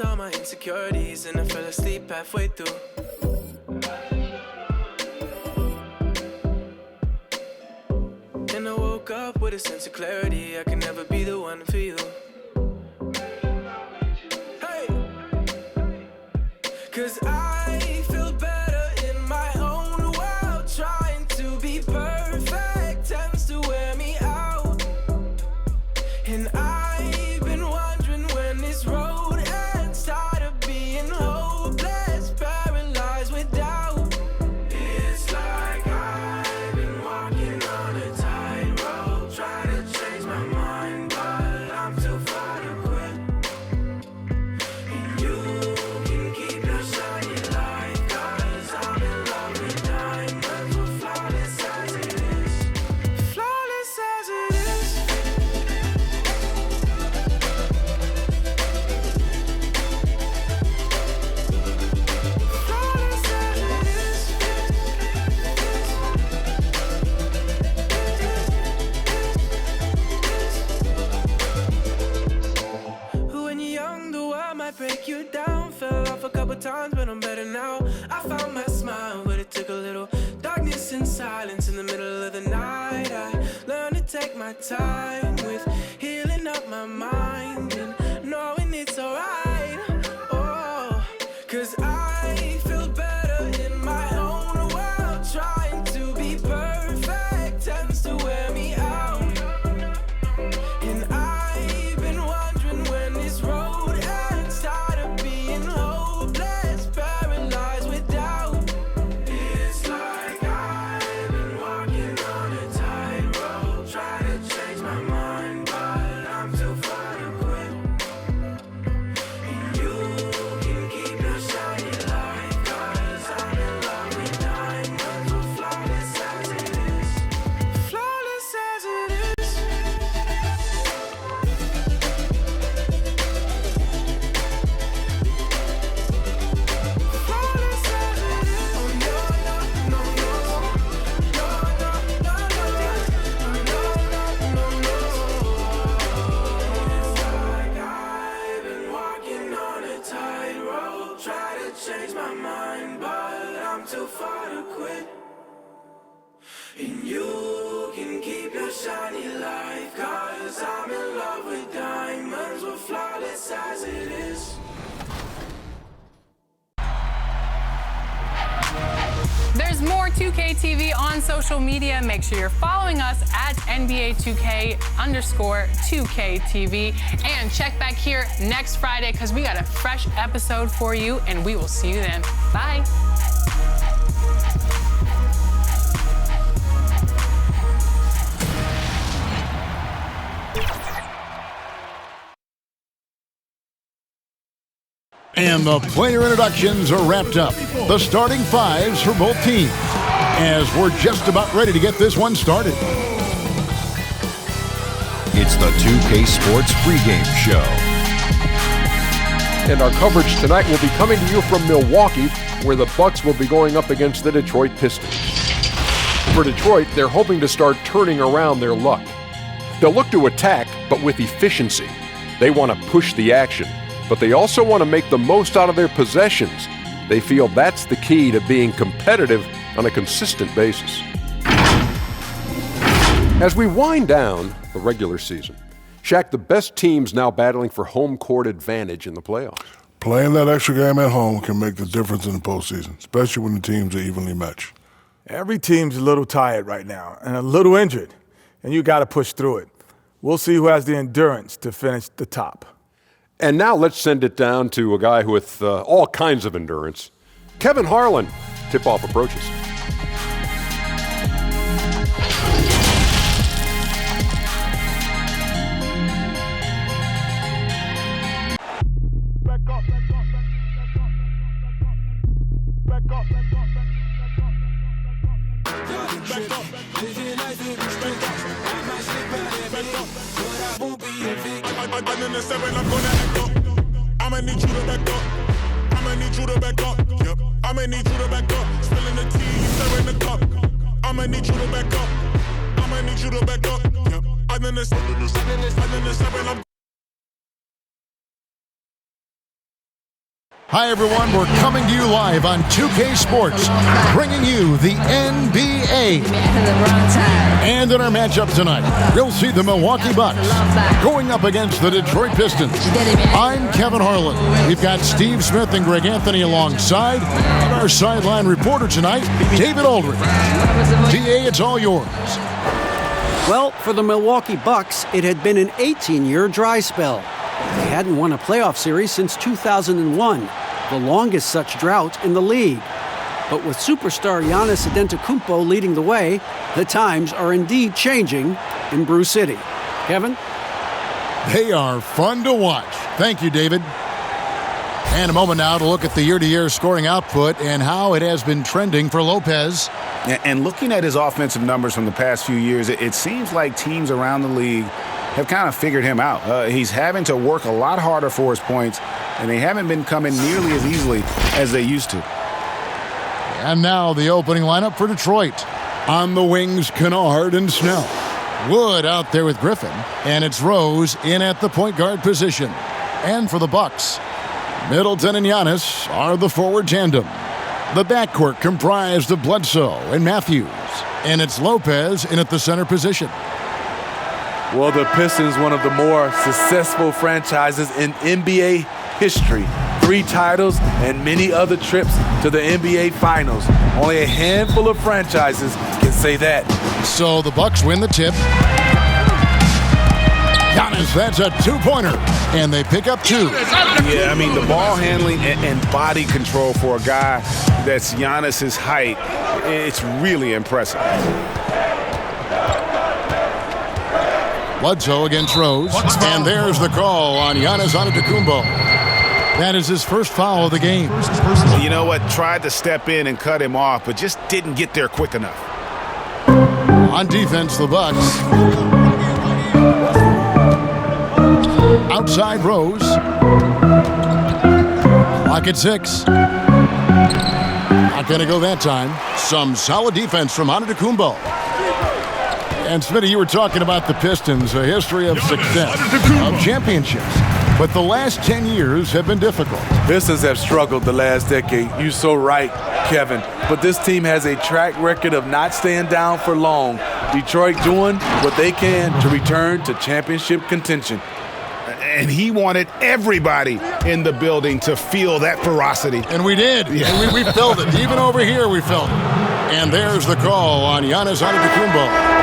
left all my insecurities and I fell asleep halfway through. And I woke up with a sense of clarity. I can never be the one for you. Hey! 'Cause I feel better in my own world. Trying to be perfect tends to wear me out. And I've been wondering when this road ends. Tired of being hopeless, paralyzed with doubt. It's like I've been walking on a tightrope, trying to change my mind, but I'm too far to quit. And you can keep your shiny light, 'cause I'm in love with diamonds, we're flawless as it is. Flawless as it is. Flawless as it is. When you're young, the world might break you down. Fell off a couple times, but I'm better now. I found my smile, but it took a little darkness and silence in the middle of the night. I learned to take my time with healing up my mind and knowing it's alright. Oh, 'cause I feel better in my own world. Trying to be perfect tends to wear me out. And I've been wondering when this road ends. Tired of being hopeless, paralyzed with doubt. It's like I've been walking on a tightrope, trying to change my mind, but I'm too far to quit. And you can keep your shiny light, 'cause I'm in love with diamonds, we're flawless as it is. Flawless as it is. Flawless as it is. Oh no, no, no, no. No, no, no, no. No, no, no, no. It's like I've been walking on a tightrope, try to change my mind, but I'm too far to quit. And you can keep your shiny light, 'cause I'm in love with diamonds, we're flawless as it is. There's more 2K TV on social media. Make sure you're following us at NBA2K_2K TV. And check back here next Friday because we got a fresh episode for you, and we will see you then. Bye. And the player introductions are wrapped up. The starting fives for both teams, as we're just about ready to get this one started. It's the 2K Sports Pregame Show. And our coverage tonight will be coming to you from Milwaukee, where the Bucks will be going up against the Detroit Pistons. For Detroit, they're hoping to start turning around their luck. They'll look to attack, but with efficiency. They want to push the action, but they also want to make the most out of their possessions. They feel that's the key to being competitive on a consistent basis. As we wind down the regular season, Shaq, the best teams now battling for home court advantage in the playoffs. Playing that extra game at home can make the difference in the postseason, especially when the teams are evenly matched. Every team's a little tired right now and a little injured, and you got to push through it. We'll see who has the endurance to finish the top. And now let's send it down to a guy with all kinds of endurance. Kevin Harlan, tip-off approaches. I'ma need you to back up. I'ma need you to back up. Yep. I'ma need you to back up. Spilling the tea, you stirring the cup. I'ma need you to back up. I'ma need you to back up. Yep. I'm in the 7, I'm Hi, everyone. We're coming to you live on 2K Sports, bringing you the NBA. And in our matchup tonight, we'll see the Milwaukee Bucks going up against the Detroit Pistons. I'm Kevin Harlan. We've got Steve Smith and Greg Anthony alongside. And our sideline reporter tonight, David Aldridge. DA, it's all yours. Well, for the Milwaukee Bucks, it had been an 18-year dry spell. They hadn't won a playoff series since 2001, the longest such drought in the league. But with superstar Giannis Antetokounmpo leading the way, the times are indeed changing in Brew City. Kevin? They are fun to watch. Thank you, David. And a moment now to look at the year-to-year scoring output and how it has been trending for Lopez. And looking at his offensive numbers from the past few years, it seems like teams around the league have kind of figured him out. He's having to work a lot harder for his points, and they haven't been coming nearly as easily as they used to. And now the opening lineup for Detroit. On the wings, Kennard and Snell. Wood out there with Griffin, and it's Rose in at the point guard position. And for the Bucks, Middleton and Giannis are the forward tandem. The backcourt comprised of Bledsoe and Matthews, and it's Lopez in at the center position. Well, the Pistons, one of the more successful franchises in NBA history. 3 titles and many other trips to the NBA Finals. Only a handful of franchises can say that. So the Bucks win the tip. Giannis, that's a 2-pointer, and they pick up 2. Yeah, I mean, the ball handling and body control for a guy that's Giannis's height, it's really impressive. Bledsoe against Rose, and there's the call on Giannis Antetokounmpo. That is his first foul of the game. You know what? Tried to step in and cut him off, but just didn't get there quick enough. On defense, the Bucks. Outside Rose. Clock at 6. Not going to go that time. Some solid defense from Antetokounmpo. And Smitty, you were talking about the Pistons, a history of success, of championships. But the last 10 years have been difficult. Pistons have struggled the last decade. You're so right, Kevin. But this team has a track record of not staying down for long. Detroit doing what they can to return to championship contention. And he wanted everybody in the building to feel that ferocity. And we did. Yeah. And we felt it. Even over here, we felt it. And there's the call on Giannis Antetokounmpo.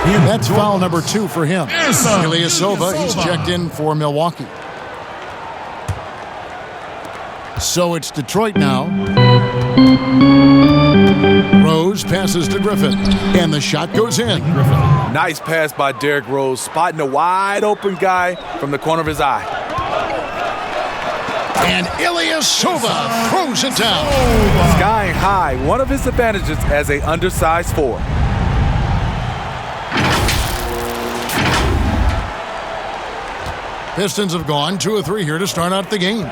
That's foul number 2 for him. Ilyasova, he's checked in for Milwaukee. So it's Detroit now. Rose passes to Griffin, and the shot goes in. Nice pass by Derrick Rose, spotting a wide-open guy from the corner of his eye. And Ilyasova throws it down. Skying high, one of his advantages as an undersized forward. Pistons have gone 2 of 3 here to start out the game.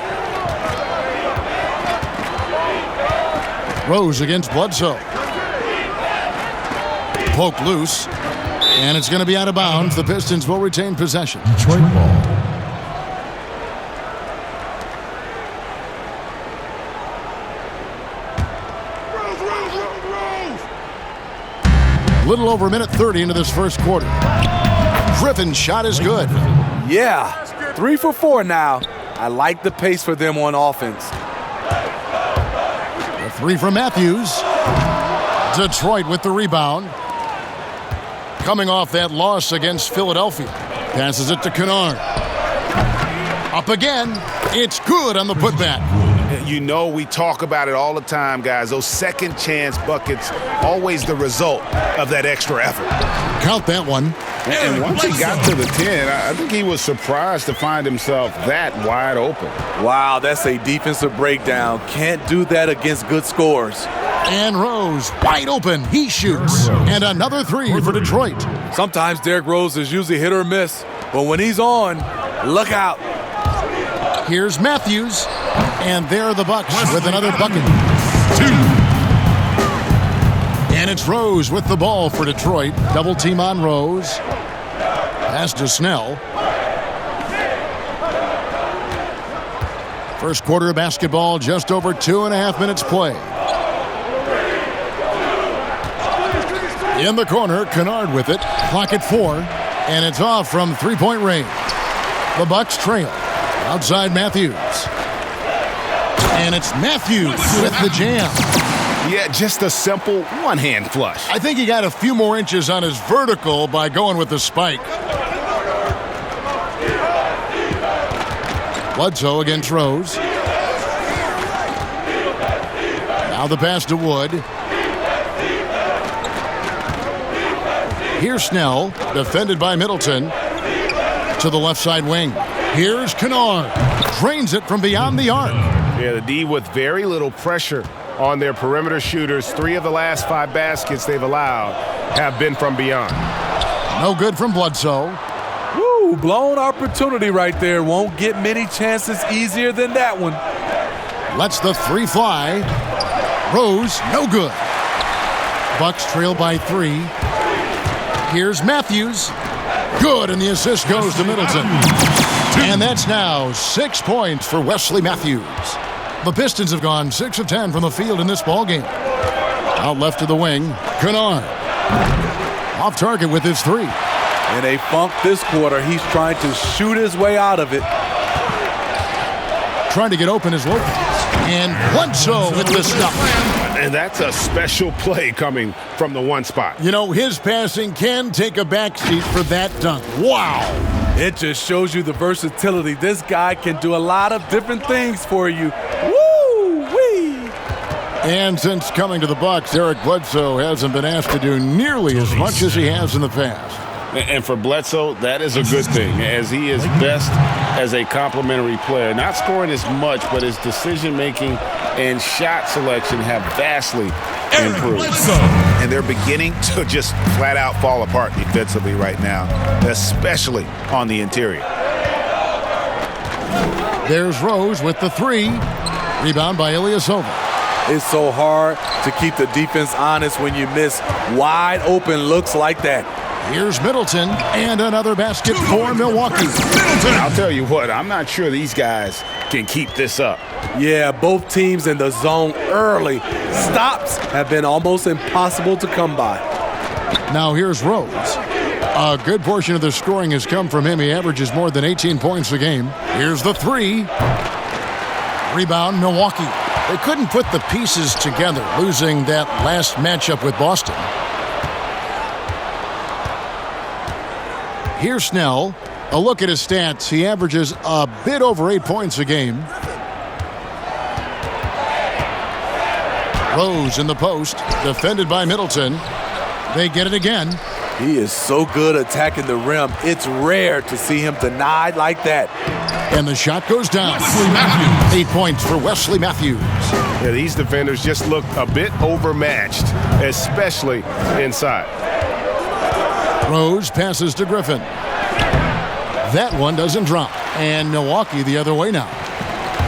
Rose against Bledsoe. Poke loose, and it's going to be out of bounds. The Pistons will retain possession. Detroit ball. Little over a minute 30 into this first quarter. Griffin's shot is good. Yeah, 3 for 4 now. I like the pace for them on offense. A 3 from Matthews. Detroit with the rebound. Coming off that loss against Philadelphia. Passes it to Kennard. Up again. It's good on the putback. You know, we talk about it all the time, guys. Those second chance buckets, always the result of that extra effort. Count that one. And once he got to the 10, I think he was surprised to find himself that wide open. Wow, that's a defensive breakdown. Can't do that against good scores. And Rose, wide open. He shoots. And another 3 for Detroit. Sometimes Derrick Rose is usually hit or miss, but when he's on, look out. Here's Matthews. And there are the Bucks with another bucket. 2. And it's Rose with the ball for Detroit. Double team on Rose. Pass to Snell. First quarter of basketball, just over 2.5 minutes played. In the corner, Kennard with it. Clock at 4, and it's off from three-point range. The Bucks trail. Outside Matthews. And it's Matthews with the jam. Yeah, just a simple one-hand flush. I think he got a few more inches on his vertical by going with the spike. Bledsoe against Rose. Now the pass to Wood. Here's Snell, defended by Middleton. To the left side wing. Here's Kennard. Drains it from beyond the arc. Yeah, the D with very little pressure on their perimeter shooters. 3 of the last 5 baskets they've allowed have been from beyond. No good from Bledsoe. Woo, blown opportunity right there. Won't get many chances easier than that one. Lets the 3 fly. Rose, no good. Bucks trail by 3. Here's Matthews. Good, and the assist goes to Middleton. And that's now 6 points for Wesley Matthews. The Pistons have gone 6 of 10 from the field in this ballgame. Out left to the wing, Kennard. Off target with his 3. In a funk this quarter, he's trying to shoot his way out of it. Trying to get open is Lopez. And Bledsoe with the stop. And that's a special play coming from the one spot. You know, his passing can take a backseat for that dunk. Wow. It just shows you the versatility. This guy can do a lot of different things for you. Woo-wee! And since coming to the Bucks, Derrick Bledsoe hasn't been asked to do nearly as much as he has in the past. And for Bledsoe, that is a good thing, as he is best as a complementary player. Not scoring as much, but his decision-making and shot selection have vastly improved. And they're beginning to just flat-out fall apart defensively right now, especially on the interior. There's Rose with the 3. Rebound by Ilyasova. It's so hard to keep the defense honest when you miss wide open looks like that. Here's Middleton, and another basket for Milwaukee. I'll tell you what, I'm not sure these guys can keep this up. Yeah, both teams in the zone early. Stops have been almost impossible to come by. Now here's Rose. A good portion of the scoring has come from him. He averages more than 18 points a game. Here's the 3. Rebound, Milwaukee. They couldn't put the pieces together, losing that last matchup with Boston. Here's Snell. A look at his stats. He averages a bit over 8 points a game. Rose in the post, defended by Middleton. They get it again. He is so good attacking the rim. It's rare to see him denied like that. And the shot goes down. 8 points for Wesley Matthews. Yeah, these defenders just look a bit overmatched, especially inside. Rose passes to Griffin. That one doesn't drop. And Milwaukee the other way now.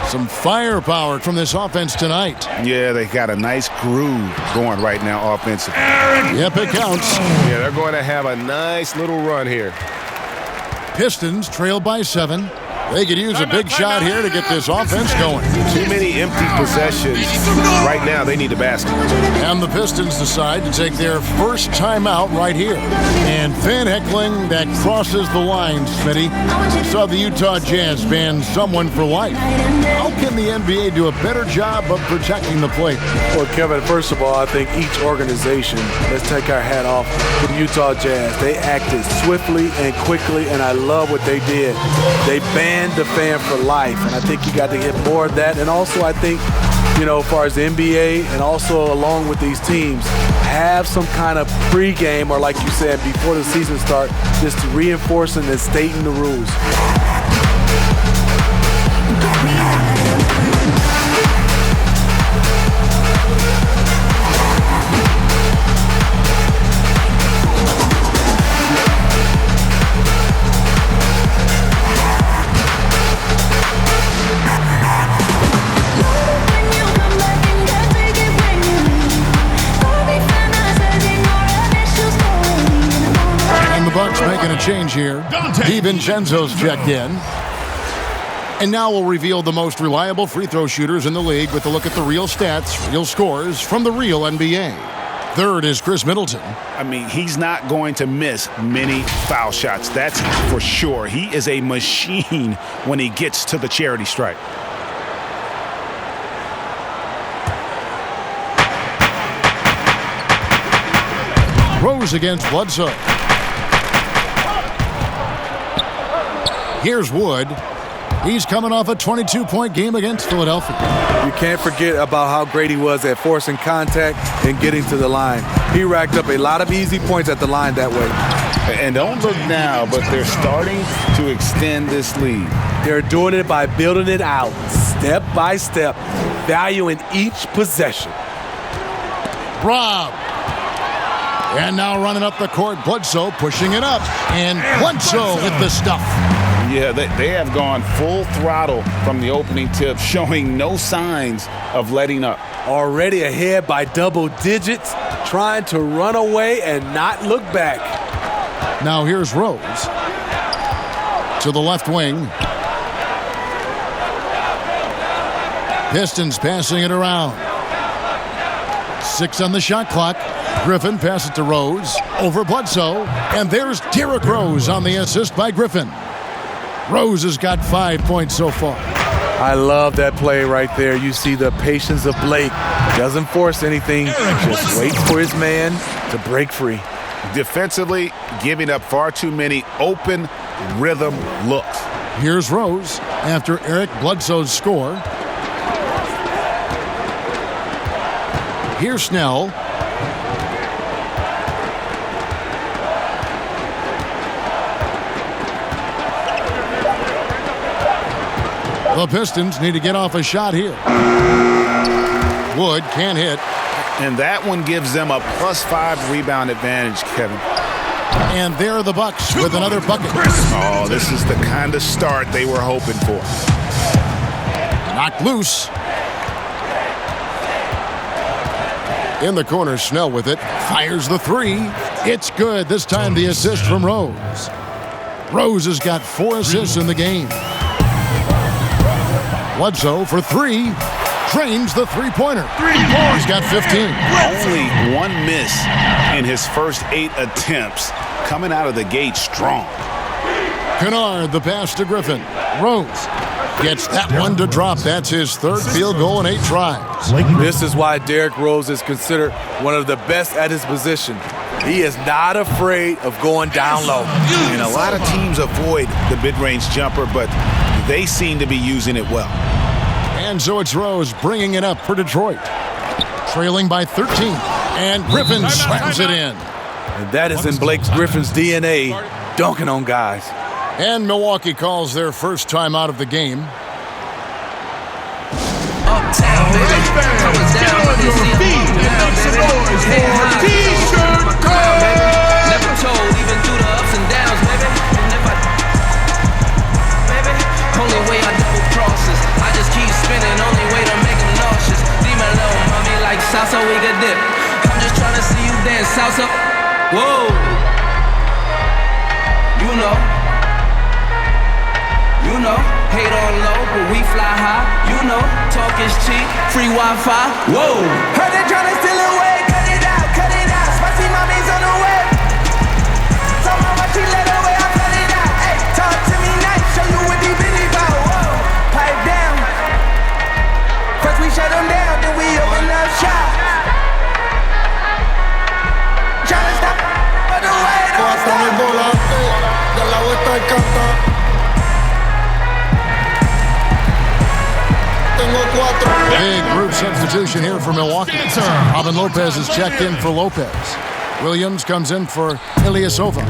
Some firepower from this offense tonight. Yeah, they got a nice groove going right now offensively. Yep, it counts. Yeah, they're going to have a nice little run here. Pistons trail by 7. They could use a big shot here to get this offense going. Too many empty possessions. Right now, they need a basket. And the Pistons decide to take their first timeout right here. And fan heckling that crosses the line, Smitty. You saw the Utah Jazz ban someone for life. How can the NBA do a better job of protecting the player? Well, Kevin, first of all, I think each organization, let's take our hat off to the Utah Jazz. They acted swiftly and quickly, and I love what they did. They banned the fan for life, and I think you got to get more of that. And also, I think, you know, as far as the NBA and also along with these teams, have some kind of pregame, or like you said, before the season starts, just reinforcing and stating the rules. Bucks making a change here. DiVincenzo's checked in. And now we'll reveal the most reliable free throw shooters in the league with a look at the real stats, real scores from the real NBA. Third is Chris Middleton. I mean, he's not going to miss many foul shots. That's for sure. He is a machine when he gets to the charity stripe. Rose against Bledsoe. Here's Wood. He's coming off a 22-point game against Philadelphia. You can't forget about how great he was at forcing contact and getting to the line. He racked up a lot of easy points at the line that way. And don't look now, but they're starting to extend this lead. They're doing it by building it out, step by step, valuing each possession. Rob. And now running up the court, Bledsoe pushing it up. And Bledsoe with the stuff. Yeah, they have gone full throttle from the opening tip, showing no signs of letting up. Already ahead by double digits, trying to run away and not look back. Now here's Rose. To the left wing. Pistons passing it around. 6 on the shot clock. Griffin passes it to Rose. Over Bledsoe. And there's Derrick Rose on the assist by Griffin. Rose has got 5 points so far. I love that play right there. You see the patience of Blake. Doesn't force anything. Just waits for his man to break free. Defensively, giving up far too many open rhythm looks. Here's Rose after Eric Bledsoe's score. Here's Snell. The Pistons need to get off a shot here. Wood can't hit. And that one gives them a +5 rebound advantage, Kevin. And there are the Bucks with another bucket. Oh, this is the kind of start they were hoping for. Knocked loose. In the corner, Snell with it. Fires the three. It's good. This time the assist from Rose. Rose has got 4 assists in the game. Bledsoe for 3. Drains the three-pointer. He's got 15. Only 1 miss in his first 8 attempts. Coming out of the gate strong. Kennard, the pass to Griffin. Rose gets that one to drop. That's his 3rd field goal in 8 tries. This is why Derrick Rose is considered one of the best at his position. He is not afraid of going down low. And a lot of teams avoid the mid-range jumper, but they seem to be using it well. And so it's Rose bringing it up for Detroit. Trailing by 13. And Griffin slams it in. And that is in Blake Griffin's DNA, dunking on guys. And Milwaukee calls their first time out of the game. Uptown, baby. Coming down, baby. T-shirt code. Never told, even through the ups and downs, baby. Only way I double crosses. I just keep spinning, only way to make them nauseous. Leave me alone, mommy, like salsa, we could dip. I'm just trying to see you dance, salsa. Whoa. You know. Hate on low, but we fly high. You know, talk is cheap, free Wi-Fi. Whoa. Heard they trying to steal away, cut it out. Spicy mommy's on the way. Tell mama she let away, I cut it out. Hey, talk to me nice, show you what these bitties about. Whoa, pipe down. First we shut them down, then we open up shop. Trying to stop for the way. Big group substitution here for Milwaukee. Robin Lopez is checked in for Lopez. Williams comes in for Ilyasova.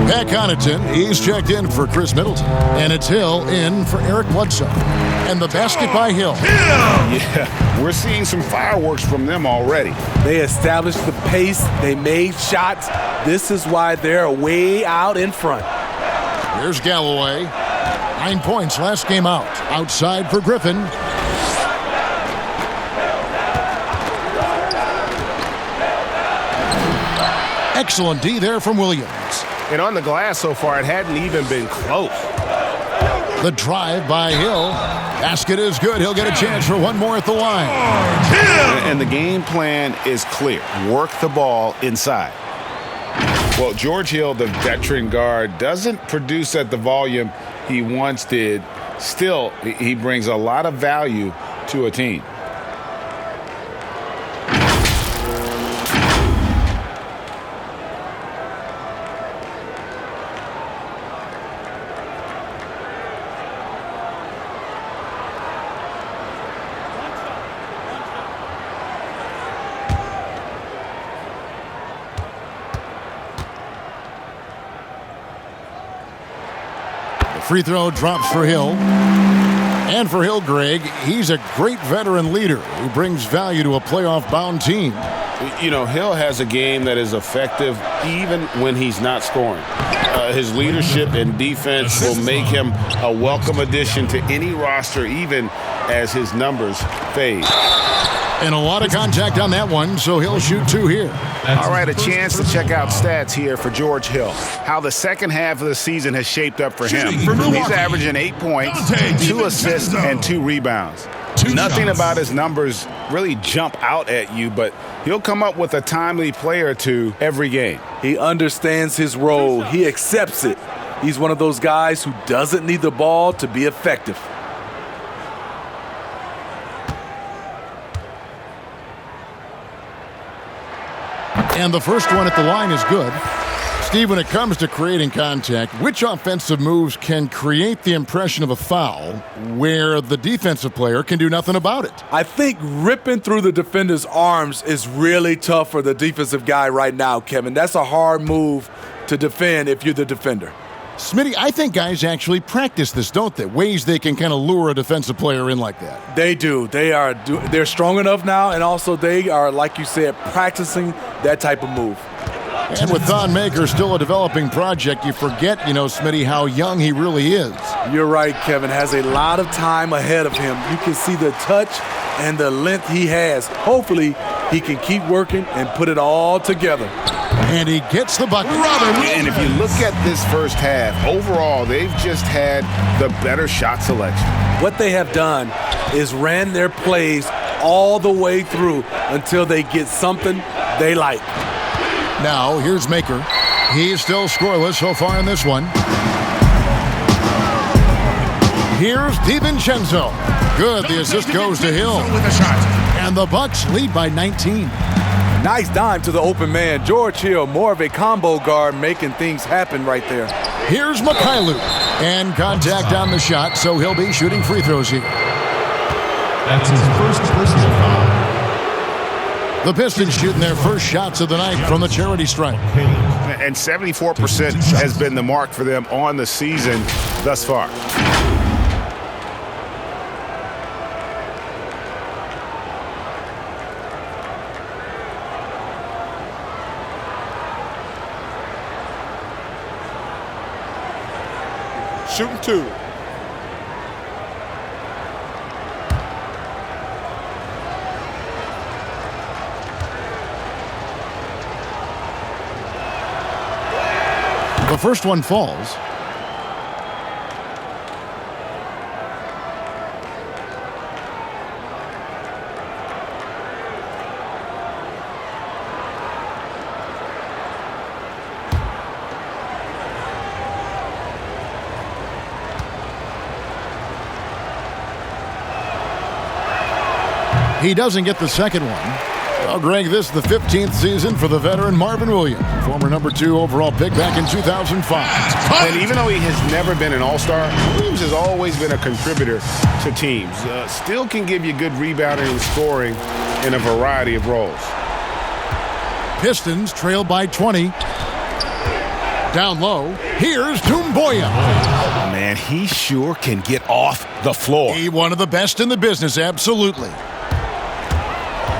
Pat Connaughton, he's checked in for Chris Middleton. And it's Hill in for Eric Bledsoe. And the basket by Hill. Yeah, we're seeing some fireworks from them already. They established the pace. They made shots. This is why they're way out in front. Here's Galloway. 9 points last game out. Outside for Griffin. Excellent D there from Williams. And on the glass so far, it hadn't even been close. The drive by Hill. Basket is good. He'll get a chance for one more at the line. And the game plan is clear. Work the ball inside. Well, George Hill, the veteran guard, doesn't produce at the volume he once did. Still, he brings a lot of value to a team. Free throw drops for Hill. And for Hill, Greg, he's a great veteran leader who brings value to a playoff-bound team. You know, Hill has a game that is effective even when he's not scoring. His leadership and defense will make him a welcome addition to any roster, even as his numbers fade. And a lot of contact on that one, so he'll shoot two here. All right, a chance to check out stats here for George Hill. How the second half of the season has shaped up for him. He's averaging 8 points, 2 assists, and 2 rebounds. Nothing about his numbers really jump out at you, but he'll come up with a timely play or two every game. He understands his role. He accepts it. He's one of those guys who doesn't need the ball to be effective. And the first one at the line is good. Steve, when it comes to creating contact, which offensive moves can create the impression of a foul where the defensive player can do nothing about it? I think ripping through the defender's arms is really tough for the defensive guy right now, Kevin. That's a hard move to defend if you're the defender. Smitty, I think guys actually practice this, don't they? Ways they can kind of lure a defensive player in like that. They do. They're strong enough now, and also they are, like you said, practicing that type of move. And with Thon Maker still a developing project, you forget, Smitty, how young he really is. You're right, Kevin. Has a lot of time ahead of him. You can see the touch and the length he has. Hopefully, he can keep working and put it all together. And he gets the bucket. And if you look at this first half, overall, they've just had the better shot selection. What they have done is ran their plays all the way through until they get something they like. Now, here's Maker. He's still scoreless so far in this one. Here's DiVincenzo. Good, the assist goes to Hill. And the Bucks lead by 19. Nice dime to the open man. George Hill, more of a combo guard, making things happen right there. Here's Mikhailuk. And contact on the shot, so he'll be shooting free throws here. That's his first personal foul. The Pistons shooting their first shots of the night from the charity stripe. And 74% has been the mark for them on the season thus far. Shooting two. The first one falls. He doesn't get the second one. Well, Greg, this is the 15th season for the veteran Marvin Williams, former number 2 overall pick back in 2005. And even though he has never been an all-star, Williams has always been a contributor to teams. Still can give you good rebounding and scoring in a variety of roles. Pistons trail by 20. Down low, here's Doumbouya. Man, he sure can get off the floor. He one of the best in the business, absolutely.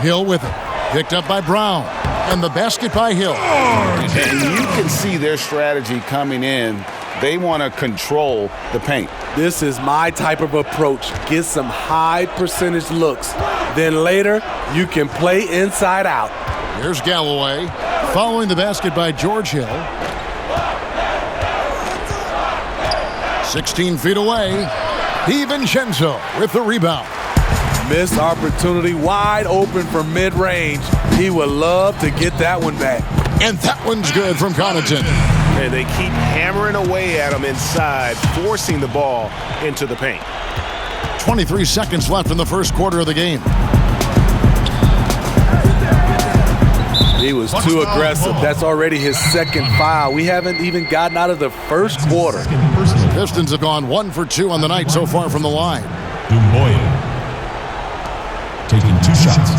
Hill with it. Picked up by Brown. And the basket by Hill. And you can see their strategy coming in. They want to control the paint. This is my type of approach. Get some high percentage looks. Then later, you can play inside out. Here's Galloway. Following the basket by George Hill. 16 feet away. DiVincenzo with the rebound. Missed opportunity, wide open from mid-range. He would love to get that one back. And that one's good from Connaughton. And they keep hammering away at him inside, forcing the ball into the paint. 23 seconds left in the first quarter of the game. He was too aggressive. That's already his second foul. We haven't even gotten out of the first quarter. Pistons have gone 1 for 2 on the night so far from the line. Dumoye taking 2 shots.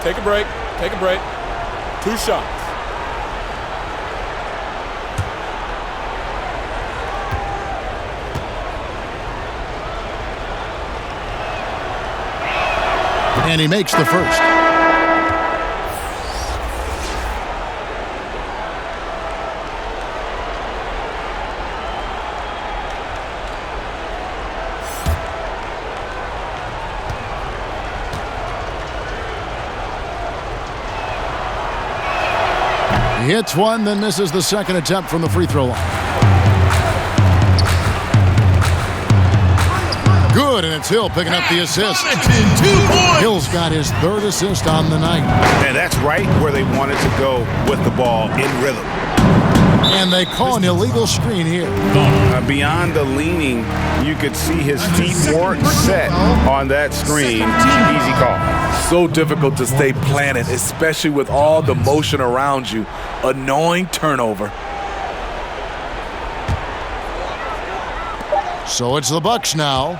Take a break. Take a break. 2 shots. And he makes the first. He hits one, then misses the second attempt from the free throw line. Good, and it's Hill picking up the assist. Hill's got his 3rd assist on the night. And that's right where they wanted to go with the ball, in rhythm. And they call an illegal screen here. Beyond the leaning, you could see his feet weren't set on that screen. Easy call. So difficult to stay planted, especially with all the motion around you. Annoying turnover. So it's the Bucks now.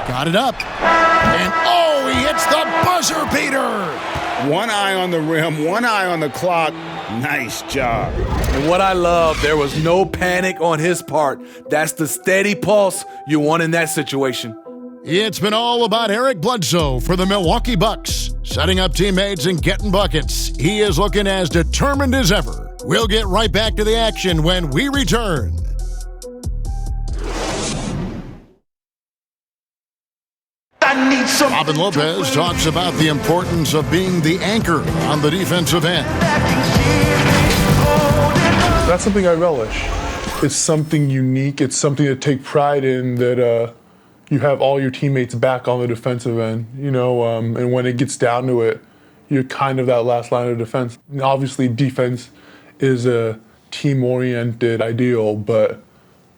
Got it up. And oh, he hits the buzzer beater. One eye on the rim, one eye on the clock. Nice job. And what I love, there was no panic on his part. That's the steady pulse you want in that situation. It's been all about Eric Bledsoe for the Milwaukee Bucks. Setting up teammates and getting buckets. He is looking as determined as ever. We'll get right back to the action when we return. Robin Lopez talks about the importance of being the anchor on the defensive end. That's something I relish. It's something unique. It's something to take pride in, that you have all your teammates back on the defensive end, and when it gets down to it, you're kind of that last line of defense. And obviously, defense is a team-oriented ideal, but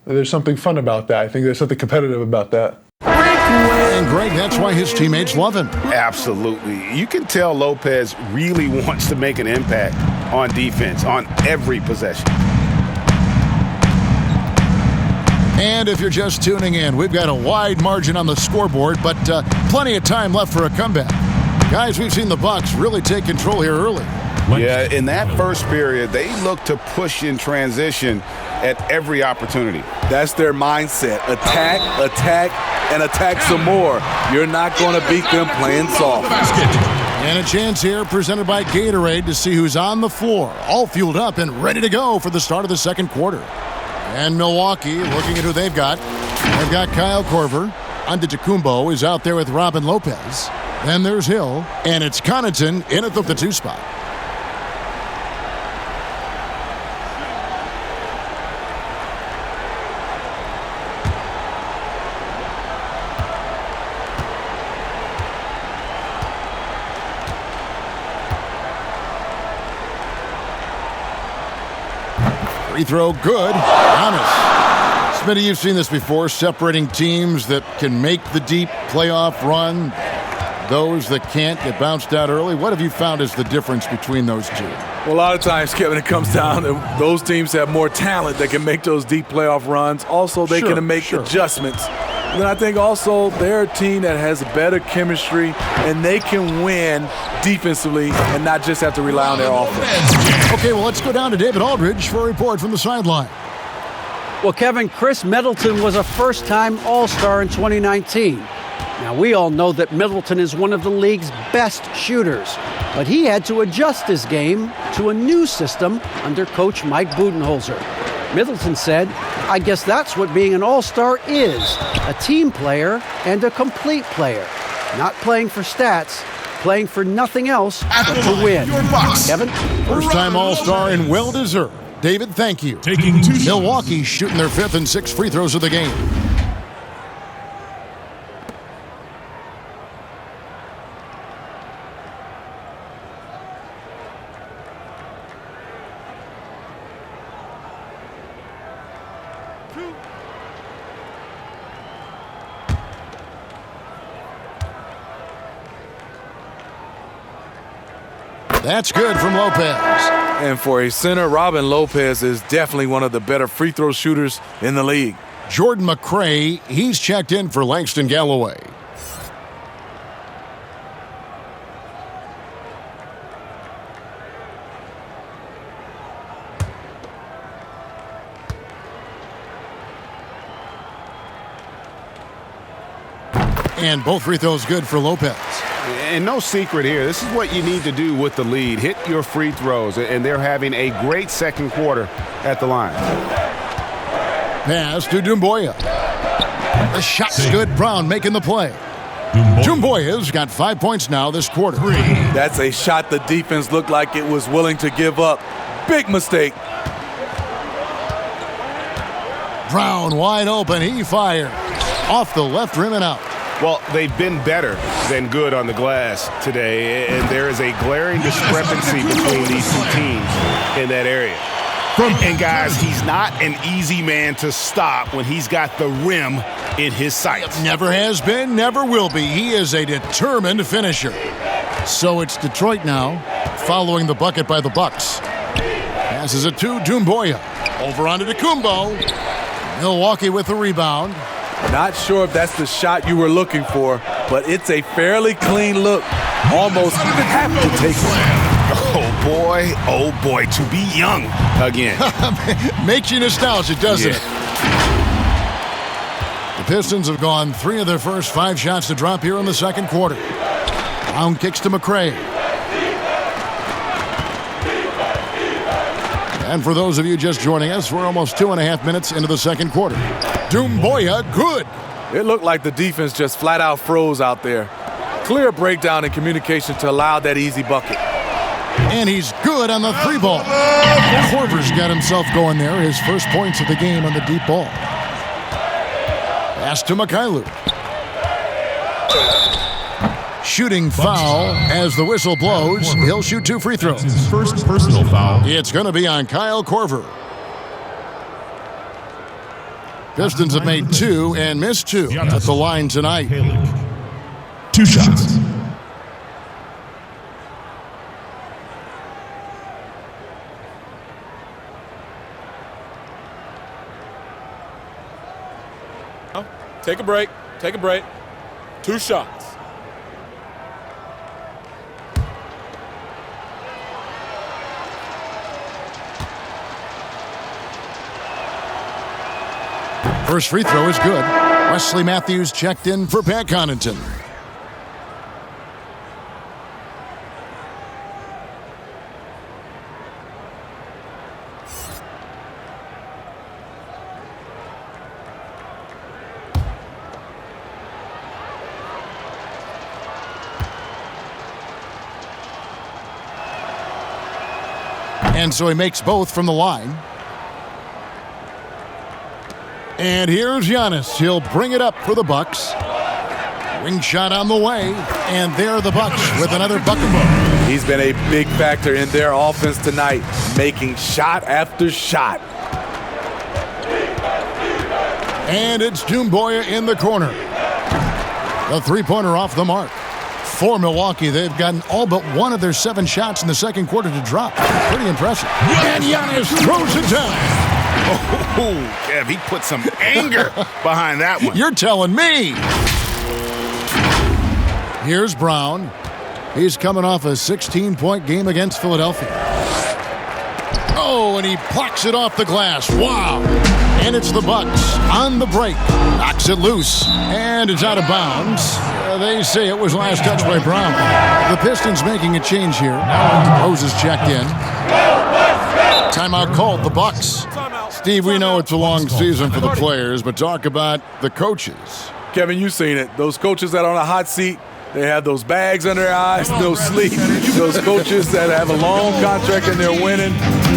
there's something fun about that. I think there's something competitive about that. And Greg, that's why his teammates love him. Absolutely. You can tell Lopez really wants to make an impact on defense, on every possession. And if you're just tuning in, we've got a wide margin on the scoreboard, but plenty of time left for a comeback. Guys, we've seen the Bucks really take control here early. Yeah, in that first period, they looked to push in transition at every opportunity. That's their mindset. Attack, attack, and attack some more. You're not going to beat them playing soft. And a chance here presented by Gatorade to see who's on the floor, all fueled up and ready to go for the start of the second quarter. And Milwaukee, looking at who they've got. They've got Kyle Korver. Antetokounmpo is out there with Robin Lopez. Then there's Hill, and it's Connaughton in at the 2 spot. Free throw good. Giannis. Smitty, you've seen this before, separating teams that can make the deep playoff run, those that can't get bounced out early. What have you found is the difference between those two? Well, a lot of times, Kevin, it comes down to those teams have more talent that can make those deep playoff runs. Also, they can make adjustments. And then I think also they're a team that has better chemistry, and they can win defensively and not just have to rely on their offense. Okay, well, let's go down to David Aldridge for a report from the sideline. Well, Kevin, Chris Middleton was a first-time All-Star in 2019. Now, we all know that Middleton is one of the league's best shooters, but he had to adjust his game to a new system under coach Mike Budenholzer. Middleton said, "I guess that's what being an all-star is, a team player and a complete player, not playing for stats, playing for nothing else but to win. Kevin? First-time All-Star and well-deserved. David, thank you. Taking 2 Milwaukee shooting their 5th and 6th free throws of the game. That's good from Lopez. And for a center, Robin Lopez is definitely one of the better free throw shooters in the league. Jordan McRae, he's checked in for Langston Galloway. And both free throws good for Lopez. And no secret here. This is what you need to do with the lead. Hit your free throws. And they're having a great second quarter at the line. Pass to Doumbouya. The shot's good. Brown making the play. Doumbouya's got 5 points now this quarter. That's a shot the defense looked like it was willing to give up. Big mistake. Brown wide open. He fired. Off the left rim and out. Well, they've been better than good on the glass today, and there is a glaring discrepancy between these two teams in that area. And guys, he's not an easy man to stop when he's got the rim in his sights. Never has been, never will be. He is a determined finisher. So it's Detroit now, following the bucket by the Bucks. Passes it to Doumbouya. Over onto Tecumbo. Milwaukee with the rebound. Not sure if that's the shot you were looking for, but it's a fairly clean look. Almost have to take it. Oh boy, to be young again. Makes you nostalgic, doesn't it? The Pistons have gone 3 of their first 5 shots to drop here in the second quarter. Brown kicks to McRae. And for those of you just joining us, we're almost 2.5 minutes into the second quarter. Doumbouya, good. It looked like the defense just flat out froze out there. Clear breakdown in communication to allow that easy bucket. And he's good on the 3-ball. Korver's got himself going there. His first points of the game on the deep ball. Pass to Mikhailu. Shooting foul as the whistle blows. He'll shoot 2 free throws. His first personal foul. It's going to be on Kyle Korver. Pistons have made 2 and missed 2 at the line tonight. 2 shots. Take a break. Take a break. 2 shots. First free throw is good. Wesley Matthews checked in for Pat Connaughton. And so he makes both from the line. And here's Giannis. He'll bring it up for the Bucks. Ring shot on the way. And there are the Bucks with another bucket. He's been a big factor in their offense tonight, making shot after shot. And it's Doumbouya in the corner. The 3-pointer off the mark. For Milwaukee, they've gotten all but 1 of their 7 shots in the second quarter to drop. Pretty impressive. And Giannis throws it down. Oh, Kev, he put some anger behind that one. You're telling me. Here's Brown. He's coming off a 16-point game against Philadelphia. Oh, and he plucks it off the glass. Wow. And it's the Bucks on the break. Knocks it loose. And it's out of bounds. They say it was last touched by Brown. The Pistons making a change here. Rose is checked in. Timeout called, the Bucks. Steve, we know it's a long season for the players, but talk about the coaches. Kevin, you've seen it. Those coaches that are on a hot seat, They have those bags under their eyes, no sleep. Those coaches that have a long contract and they're winning,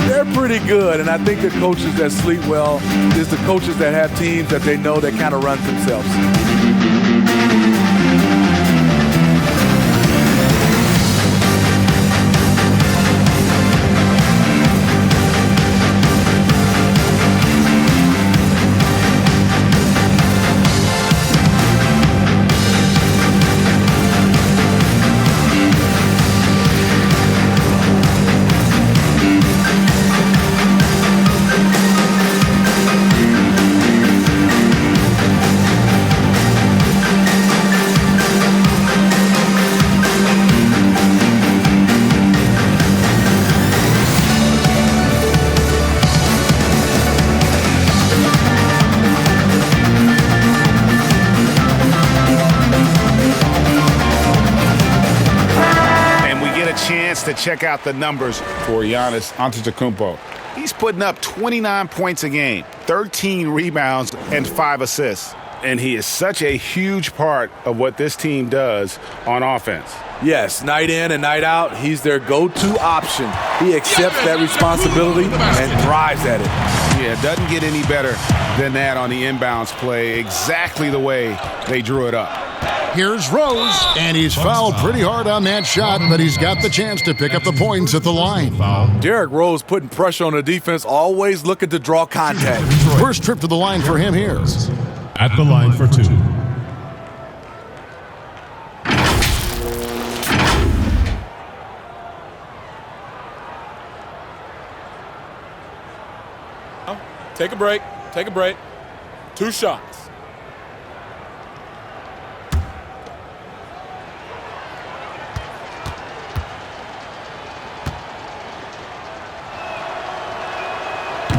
they're pretty good. And I think the coaches that sleep well is the coaches that have teams that they know that kind of run themselves. To check out the numbers for Giannis Antetokounmpo. He's putting up 29 points a game, 13 rebounds, and 5 assists. And he is such a huge part of what this team does on offense. Yes, night in and night out, he's their go-to option. He accepts that responsibility and thrives at it. Yeah, it doesn't get any better than that on the inbounds play, exactly the way they drew it up. Here's Rose, and he's fouled pretty hard on that shot, but he's got the chance to pick up the points at the line. Derrick Rose putting pressure on the defense, always looking to draw contact. First trip to the line for him here. At the line for 2. Take a break. Take a break. 2 shots.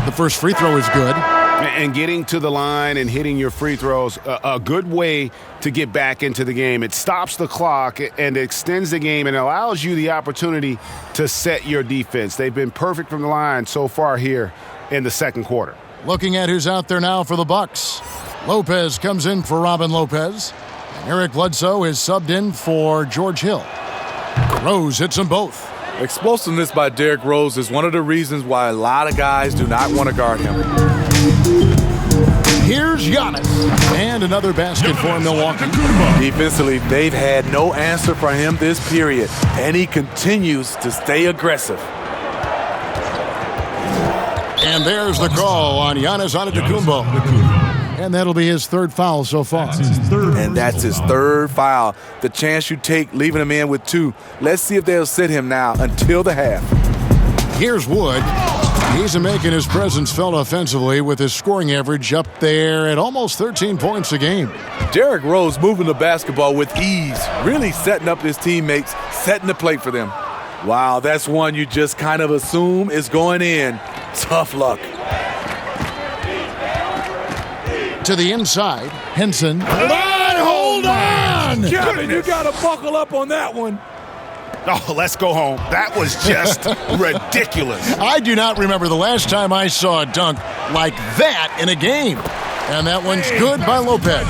The first free throw is good. And getting to the line and hitting your free throws, a good way to get back into the game. It stops the clock and extends the game and allows you the opportunity to set your defense. They've been perfect from the line so far here in the second quarter. Looking at who's out there now for the Bucks. Lopez comes in for Robin Lopez. And Eric Bledsoe is subbed in for George Hill. Rose hits them both. Explosiveness by Derrick Rose is one of the reasons why a lot of guys do not want to guard him. Here's Giannis. And another basket for Milwaukee. Defensively, they've had no answer for him this period, and he continues to stay aggressive. And there's the call on Giannis Antetokounmpo. And that'll be his third foul so far. And that's his third foul. The chance you take leaving him in with 2. Let's see if they'll sit him now until the half. Here's Wood. He's making his presence felt offensively with his scoring average up there at almost 13 points a game. Derrick Rose moving the basketball with ease, really setting up his teammates, setting the plate for them. Wow, that's one you just kind of assume is going in. Tough luck. To the inside, Henson. Hold on! Kevin, you got to buckle up on that one. Oh, let's go home. That was just ridiculous. I do not remember the last time I saw a dunk like that in a game. And that one's good by Lopez.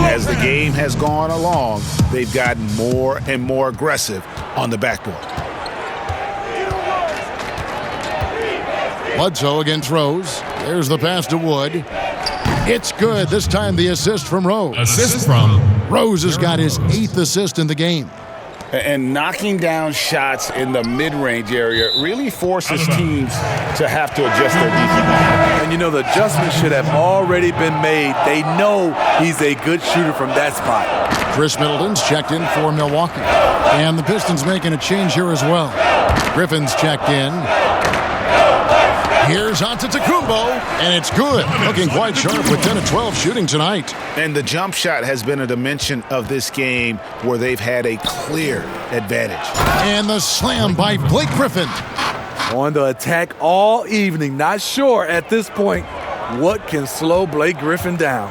As the game has gone along, they've gotten more and more aggressive on the backboard. Bledsoe against Rose. There's the pass to Wood. It's good. This time the assist from Rose. Assist from Rose has got his 8th assist in the game. And knocking down shots in the mid-range area really forces teams to have to adjust their defense. And you know, the adjustment should have already been made. They know he's a good shooter from that spot. Chris Middleton's checked in for Milwaukee. And the Pistons making a change here as well. Griffin's checked in. Here's Antetokounmpo, and it's good. Looking quite sharp with 10 of 12 shooting tonight. And the jump shot has been a dimension of this game where they've had a clear advantage. And the slam by Blake Griffin. On the attack all evening. Not sure at this point what can slow Blake Griffin down.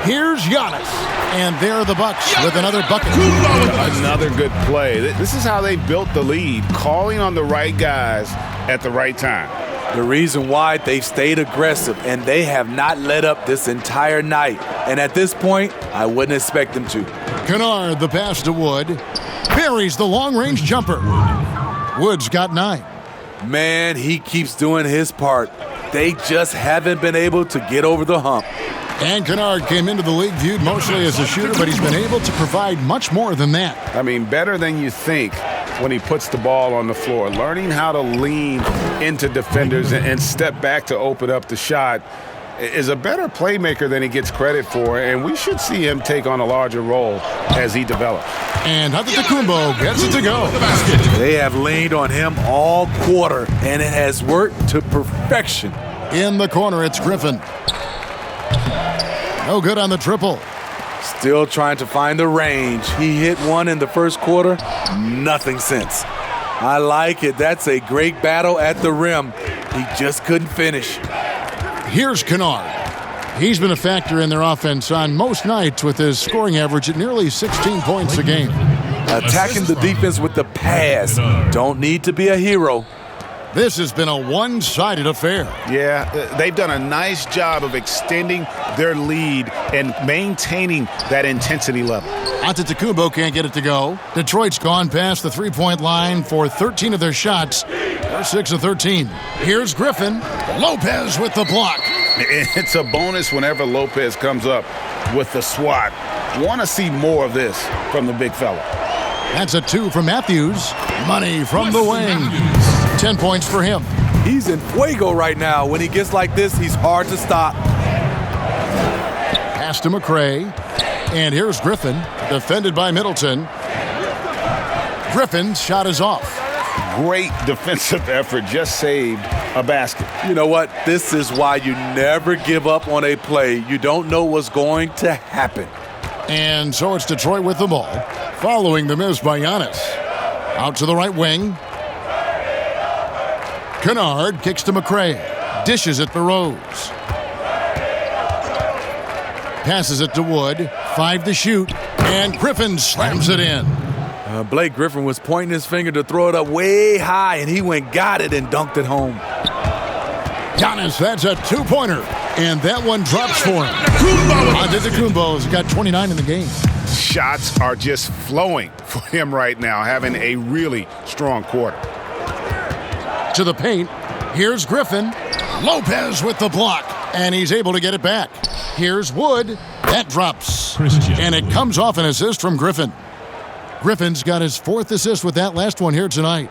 Here's Giannis. And there are the Bucks with another bucket. Another good play. This is how they built the lead, calling on the right guys at the right time. The reason why, they've stayed aggressive, and they have not let up this entire night. And at this point, I wouldn't expect them to. Kennard, the pass to Wood. Buries the long-range jumper. Wood's got 9. Man, he keeps doing his part. They just haven't been able to get over the hump. And Kennard came into the league viewed mostly as a shooter, but he's been able to provide much more than that. I mean, better than you think when he puts the ball on the floor. Learning how to lean into defenders and step back to open up the shot is a better playmaker than he gets credit for, and we should see him take on a larger role as he develops. And Antetokounmpo gets it to go. They have leaned on him all quarter, and it has worked to perfection. In the corner, it's Griffin. No good on the triple. Still trying to find the range. He hit one in the first quarter, nothing since. I like it. That's a great battle at the rim. He just couldn't finish. Here's Kennard. He's been a factor in their offense on most nights with his scoring average at nearly 16 points a game. Attacking the defense with the pass. Don't need to be a hero. This has been a one-sided affair. Yeah, they've done a nice job of extending their lead and maintaining that intensity level. Antetokounmpo can't get it to go. Detroit's gone past the three-point line for 13 of their shots. They're 6 of 13. Here's Griffin. Lopez with the block. It's a bonus whenever Lopez comes up with the swat. Want to see more of this from the big fella. That's a 2 from Matthews. Money from the wing. 10 points for him. He's in fuego right now. When he gets like this, he's hard to stop. Pass to McCray. And here's Griffin, defended by Middleton. Griffin's shot is off. Great defensive effort, just saved a basket. You know what? This is why you never give up on a play. You don't know what's going to happen. And so it's Detroit with the ball, following the miss by Giannis. Out to the right wing. Kennard kicks to McCray. Dishes it to Rose. Passes it to Wood. 5 to shoot. And Griffin slams it in. Blake Griffin was pointing his finger to throw it up way high, and he went, got it, and dunked it home. Giannis, that's a 2-pointer. And that one drops for him. Antetokounmpo's got 29 in the game. Shots are just flowing for him right now, having a really strong quarter. To the paint. Here's Griffin. Lopez with the block. And he's able to get it back. Here's Wood. That drops. And it comes off an assist from Griffin. Griffin's got his 4th assist with that last one here tonight.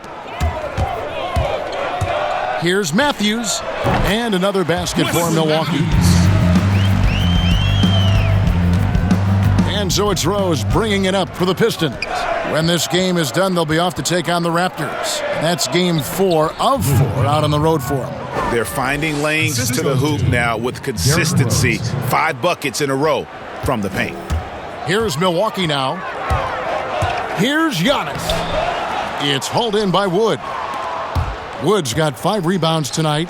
Here's Matthews. And another basket for Milwaukee. And so it's Rose bringing it up for the Pistons. When this game is done, they'll be off to take on the Raptors. That's game 4 of 4 out on the road for them. They're finding lanes to the hoop now with consistency. 5 buckets in a row from the paint. Here's Milwaukee now. Here's Giannis. It's hauled in by Wood. Wood's got 5 rebounds tonight.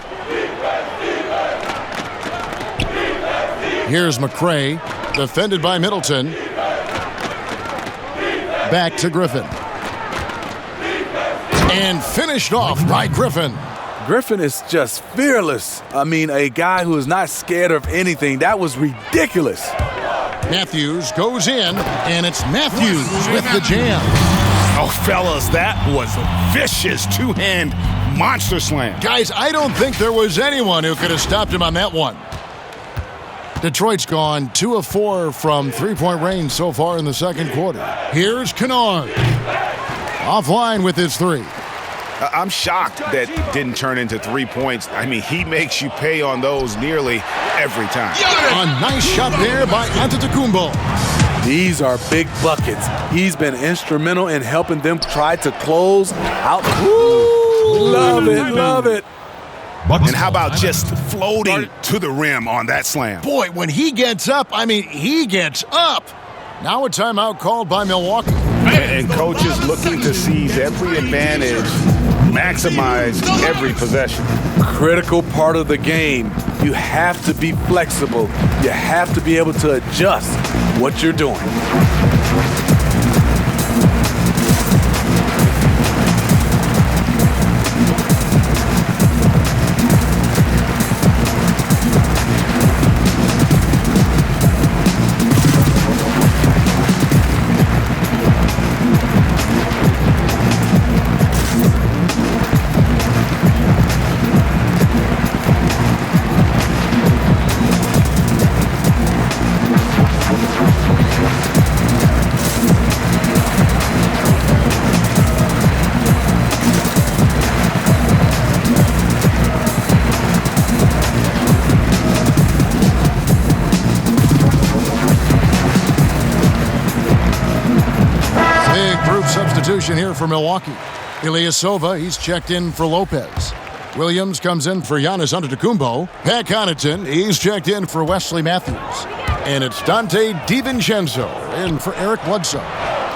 Here's McCray, defended by Middleton. Back to Griffin. And finished off by Griffin. Griffin is just fearless. I mean, a guy who is not scared of anything. That was ridiculous. Matthews goes in, and it's Matthews with the jam. Oh, fellas, that was a vicious 2-hand monster slam. Guys, I don't think there was anyone who could have stopped him on that one. Detroit's gone 2 of 4 from three-point range so far in the second quarter. Here's Kennard. Offline with his 3. I'm shocked that didn't turn into 3 points. I mean, he makes you pay on those nearly every time. A nice shot there by Antetokounmpo. These are big buckets. He's been instrumental in helping them try to close out. Woo! Love it, love it. And how about just floating to the rim on that slam? Boy, when he gets up, I mean, he gets up. Now a timeout called by Milwaukee. And coaches looking to seize every advantage, maximize every possession. Critical part of the game. You have to be flexible. You have to be able to adjust what you're doing. substitution here for Milwaukee. Ilyasova, he's checked in for Lopez. Williams comes in for Giannis Antetokounmpo. Pat Connaughton, he's checked in for Wesley Matthews. And it's Dante DiVincenzo in for Eric Bledsoe.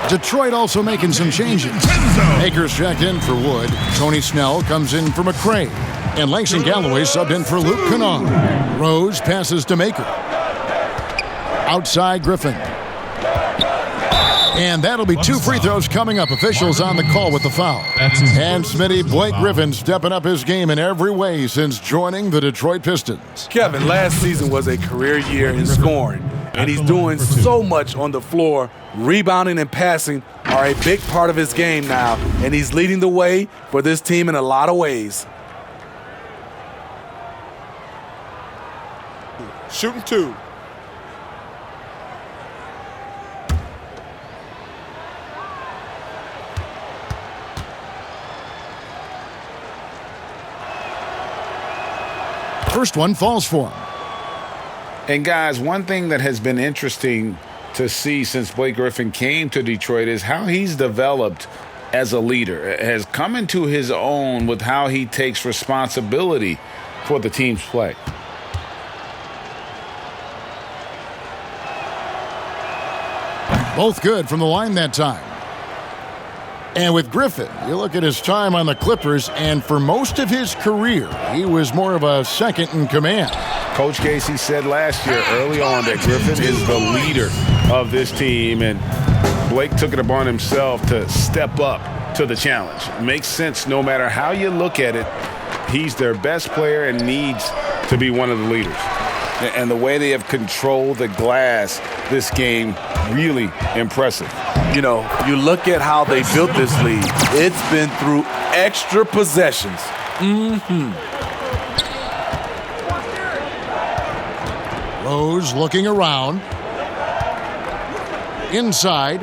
Detroit also making some changes. Akers checked in for Wood. Tony Snell comes in for McRae. And Langston Galloway subbed in for Luke Kennard. Rose passes to Maker. Outside Griffin. And that'll be 2 free throws coming up. Officials on the call with the foul. And Smitty, Blake Griffin stepping up his game in every way since joining the Detroit Pistons. Kevin, last season was a career year in scoring, and he's doing so much on the floor. Rebounding and passing are a big part of his game now, and he's leading the way for this team in a lot of ways. Shooting 2. First one falls for him. And guys, one thing that has been interesting to see since Blake Griffin came to Detroit is how he's developed as a leader, has come into his own with how he takes responsibility for the team's play. Both good from the line that time. And with Griffin, you look at his time on the Clippers, and for most of his career, he was more of a second in command. Coach Casey said last year early on that Griffin is the leader of this team, and Blake took it upon himself to step up to the challenge. It makes sense no matter how you look at it. He's their best player and needs to be one of the leaders. And the way they have controlled the glass this game, really impressive. You know, you look at how they built this lead. It's been through extra possessions. Rose looking around. Inside.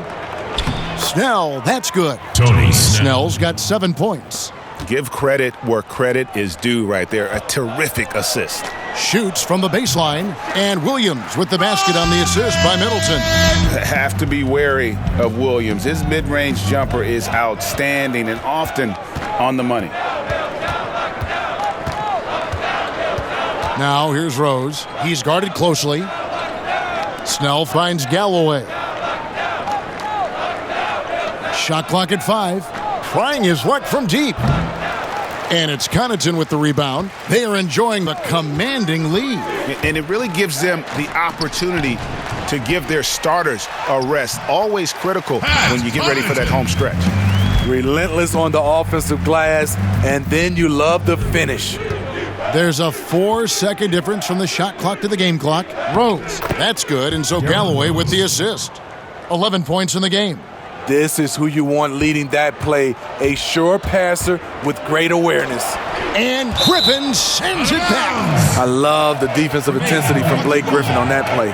Snell, that's good. Tony Snell's got 7 points. Give credit where credit is due right there. A terrific assist. Shoots from the baseline, and Williams with the basket on the assist by Middleton. Have to be wary of Williams. His mid-range jumper is outstanding and often on the money. Now here's Rose. He's guarded closely. Snell finds Galloway. Shot clock at 5. Trying his luck from deep. And it's Connaughton with the rebound. They are enjoying the commanding lead. And it really gives them the opportunity to give their starters a rest. Always critical when you get ready for that home stretch. Relentless on the offensive glass, and then you love the finish. There's a 4-second difference from the shot clock to the game clock. Rose, that's good, and so Galloway with the assist. 11 points in the game. This is who you want leading that play, a sure passer with great awareness. And Griffin sends it back. I love the defensive intensity from Blake Griffin on that play.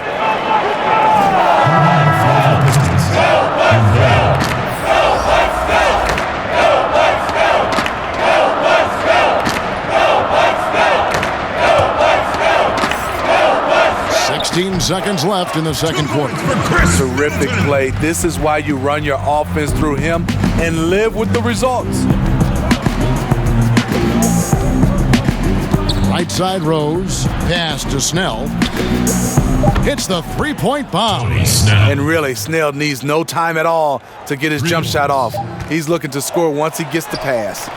16 seconds left in the second quarter. Terrific play. This is why you run your offense through him and live with the results. Right side Rose, pass to Snell. Hits the three-point bomb. And really, Snell needs no time at all to get his jump shot off. He's looking to score once he gets the pass.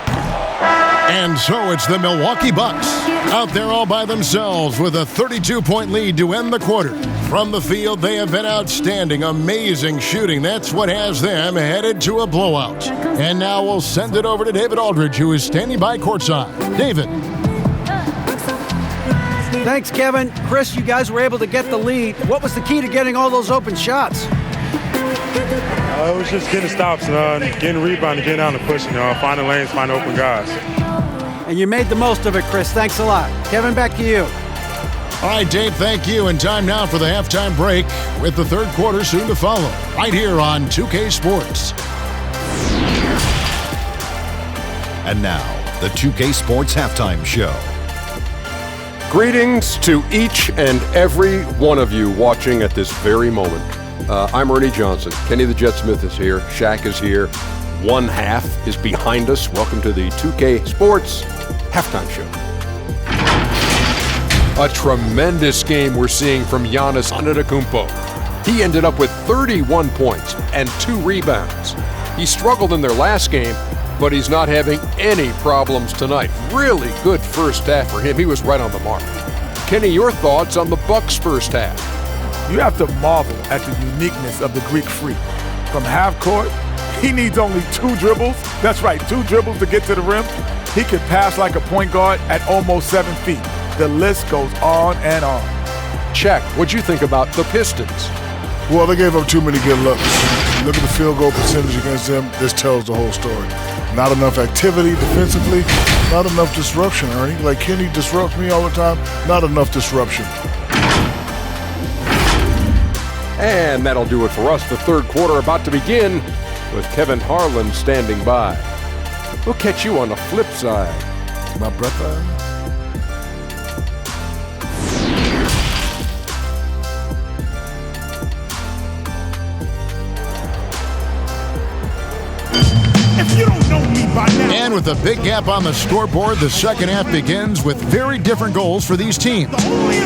And so it's the Milwaukee Bucks out there all by themselves with a 32-point lead to end the quarter. From the field, they have been outstanding, amazing shooting. That's what has them headed to a blowout. And now we'll send it over to David Aldridge, who is standing by courtside. David. Thanks, Kevin. Chris, you guys were able to get the lead. What was the key to getting all those open shots? It was just getting stops, getting rebound, getting out and pushing, finding lanes, finding open guys. And you made the most of it, Chris. Thanks a lot. Kevin, back to you. All right, Dave, thank you. And time now for the halftime break with the third quarter soon to follow. Right here on 2K Sports. And now, the 2K Sports Halftime Show. Greetings to each and every one of you watching at this very moment. I'm Ernie Johnson. Kenny the Jet Smith is here. Shaq is here. one half is behind us. Welcome to the 2K Sports Halftime Show. A tremendous game we're seeing from Giannis Antetokounmpo. He ended up with 31 points and 2 rebounds. He struggled in their last game, but he's not having any problems tonight. Really good first half for him. He was right on the mark. Kenny, your thoughts on the Bucks' first half? You have to marvel at the uniqueness of the Greek Freak. From half court, he needs only 2 dribbles. That's right, 2 dribbles to get to the rim. He could pass like a point guard at almost 7 feet. The list goes on and on. Check. What'd you think about the Pistons? Well, they gave up too many good looks. Look at the field goal percentage against them. This tells the whole story. Not enough activity defensively, not enough disruption, Ernie. Like Kenny disrupts me all the time, not enough disruption. And that'll do it for us. The third quarter about to begin with Kevin Harlan standing by. We'll catch you on the flip side. My breath. And with a big gap on the scoreboard, the second half begins with very different goals for these teams.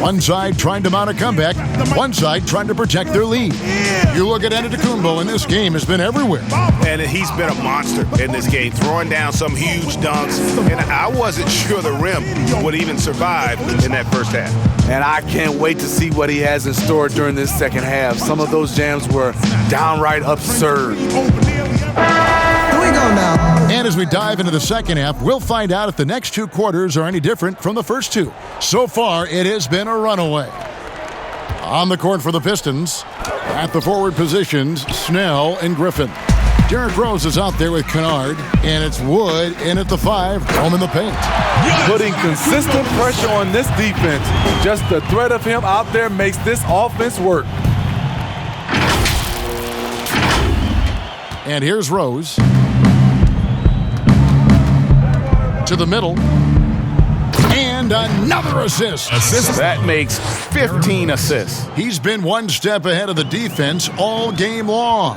One side trying to mount a comeback, one side trying to protect their lead. You look at Antetokounmpo, and this game has been everywhere. And he's been a monster in this game, throwing down some huge dunks. And I wasn't sure the rim would even survive in that first half. And I can't wait to see what he has in store during this second half. Some of those jams were downright absurd. And as we dive into the second half, we'll find out if the next 2 quarters are any different from the first 2. So far, it has been a runaway. On the court for the Pistons, at the forward positions, Snell and Griffin. Derrick Rose is out there with Kennard, and it's Wood in at the 5, home in the paint. Putting consistent pressure on this defense. Just the threat of him out there makes this offense work. And here's Rose. To the middle. And another assist. That makes 15 assists. He's been one step ahead of the defense all game long.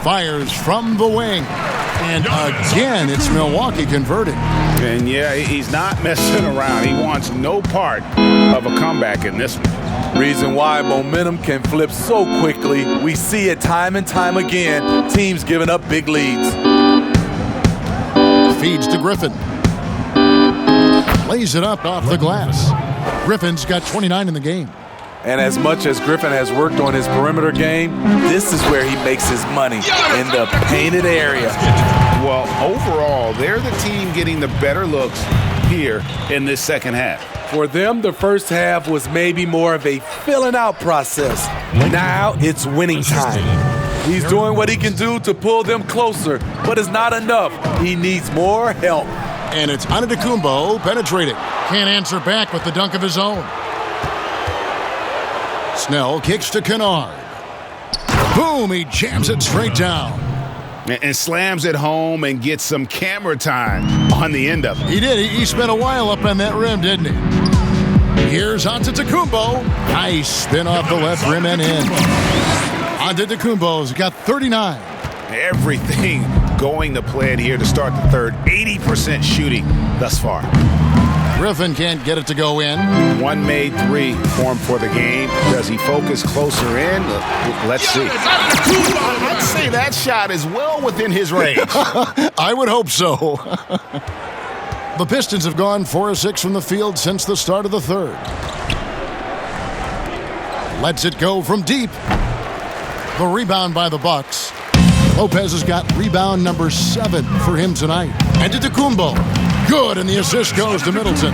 Fires from the wing. And again, it's Milwaukee converting. And yeah, he's not messing around. He wants no part of a comeback in this one. Reason why momentum can flip so quickly. We see it time and time again. Teams giving up big leads. Feeds to Griffin. Lays it up off the glass. Griffin's got 29 in the game. And as much as Griffin has worked on his perimeter game, this is where he makes his money, in the painted area. Well, overall, they're the team getting the better looks here in this second half. For them, the first half was maybe more of a filling out process. Now it's winning time. He's doing what he can do to pull them closer, but it's not enough. He needs more help. And it's Antetokounmpo penetrating. Can't answer back with the dunk of his own. Snell kicks to Kennard. Boom, he jams it straight down. And slams it home and gets some camera time on the end of it. He did. He spent a while up on that rim, didn't he? Here's Antetokounmpo. Nice spin off the left rim and in. Antetokounmpo's got 39. Everything going to plan here to start the third. 80% shooting thus far. Griffin can't get it to go in. One made 3 formed for the game. Does he focus closer in? Let's see. I'd say that shot is well within his range. I would hope so. The Pistons have gone 4 of 6 from the field since the start of the third. Lets it go from deep. The rebound by the Bucks. Lopez has got rebound number 7 for him tonight. Antetokounmpo. Good, and the assist goes to Middleton.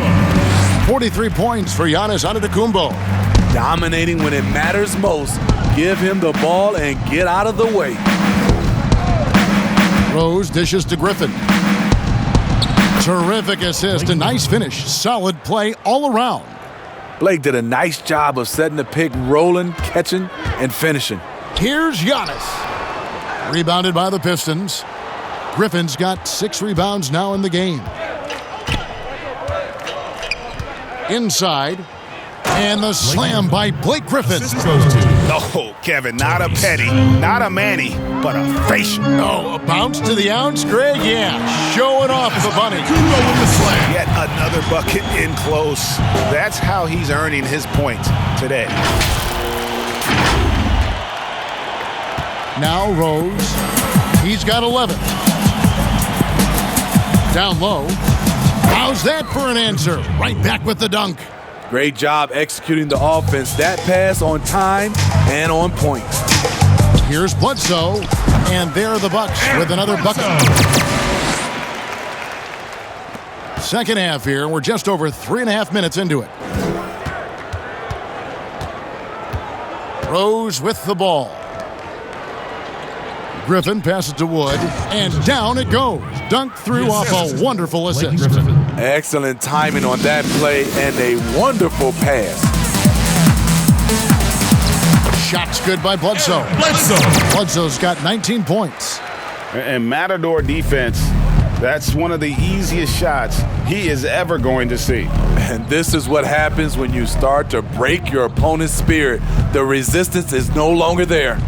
43 points for Giannis Antetokounmpo. Dominating when it matters most. Give him the ball and get out of the way. Rose dishes to Griffin. Terrific assist, a nice finish. Solid play all around. Blake did a nice job of setting the pick, rolling, catching, and finishing. Here's Giannis. Rebounded by the Pistons. Griffin's got 6 rebounds now in the game. Inside. And the slam by Blake Griffin. Oh, Kevin, not a petty, not a Manny, but a facial. Oh, a bounce to the ounce, Greg? Yeah, showing off the bunny. Yet another bucket in close. That's how he's earning his points today. Now Rose. He's got 11. Down low. How's that for an answer? Right back with the dunk. Great job executing the offense. That pass on time and on point. Here's Bledsoe, and there are the Bucks with another bucket. Second half here. We're just over 3.5 minutes into it. Rose with the ball. Griffin passes to Wood, and down it goes. Dunked through off a wonderful assist. Excellent timing on that play and a wonderful pass. Shots good by Bledsoe. Bledsoe's got 19 points. And Matador defense, that's one of the easiest shots he is ever going to see. And this is what happens when you start to break your opponent's spirit. The resistance is no longer there.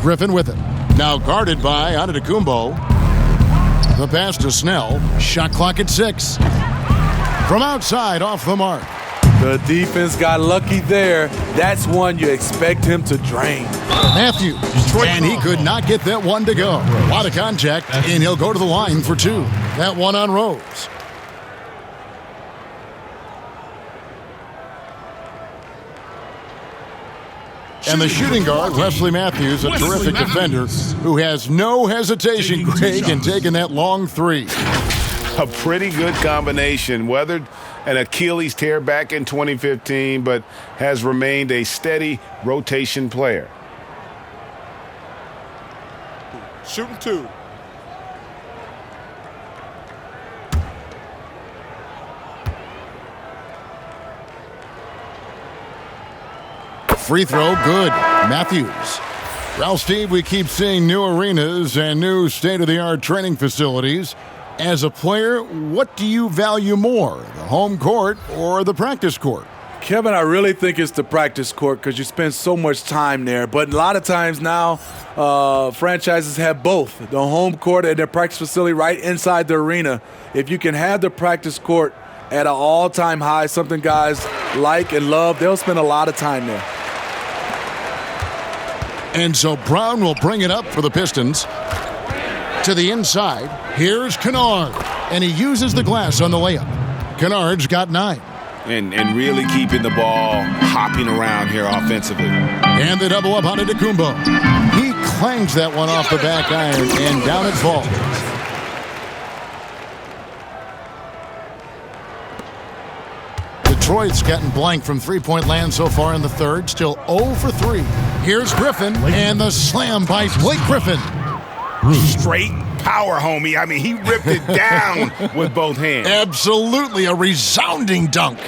Griffin with it. Now guarded by Antetokounmpo. The pass to Snell. Shot clock at 6. From outside, off the mark. The defense got lucky there. That's one you expect him to drain. Matthews. And he could not get that one to go. A lot of contact, and he'll go to the line for 2. That one on Rose. And the shooting guard, Wesley Matthews, a terrific defender who has no hesitation, Greg, in taking that long 3. A pretty good combination. Weathered an Achilles tear back in 2015, but has remained a steady rotation player. Shooting 2. Free throw, good. Matthews. Well, Steve, we keep seeing new arenas and new state-of-the-art training facilities. As a player, what do you value more, the home court or the practice court? Kevin, I really think it's the practice court because you spend so much time there. But a lot of times now, franchises have both, the home court and their practice facility right inside the arena. If you can have the practice court at an all-time high, something guys like and love, they'll spend a lot of time there. And so Brown will bring it up for the Pistons. To the inside, here's Kennard. And he uses the glass on the layup. Kennard's got 9. And really keeping the ball hopping around here offensively. And the double up on Antetokounmpo. He clangs that one off the back iron, and down it falls. Detroit's gotten blank from three-point land so far in the third. Still 0 for 3. Here's Griffin, and the slam by Blake Griffin. Straight power, homie. I mean, he ripped it down with both hands. Absolutely a resounding dunk.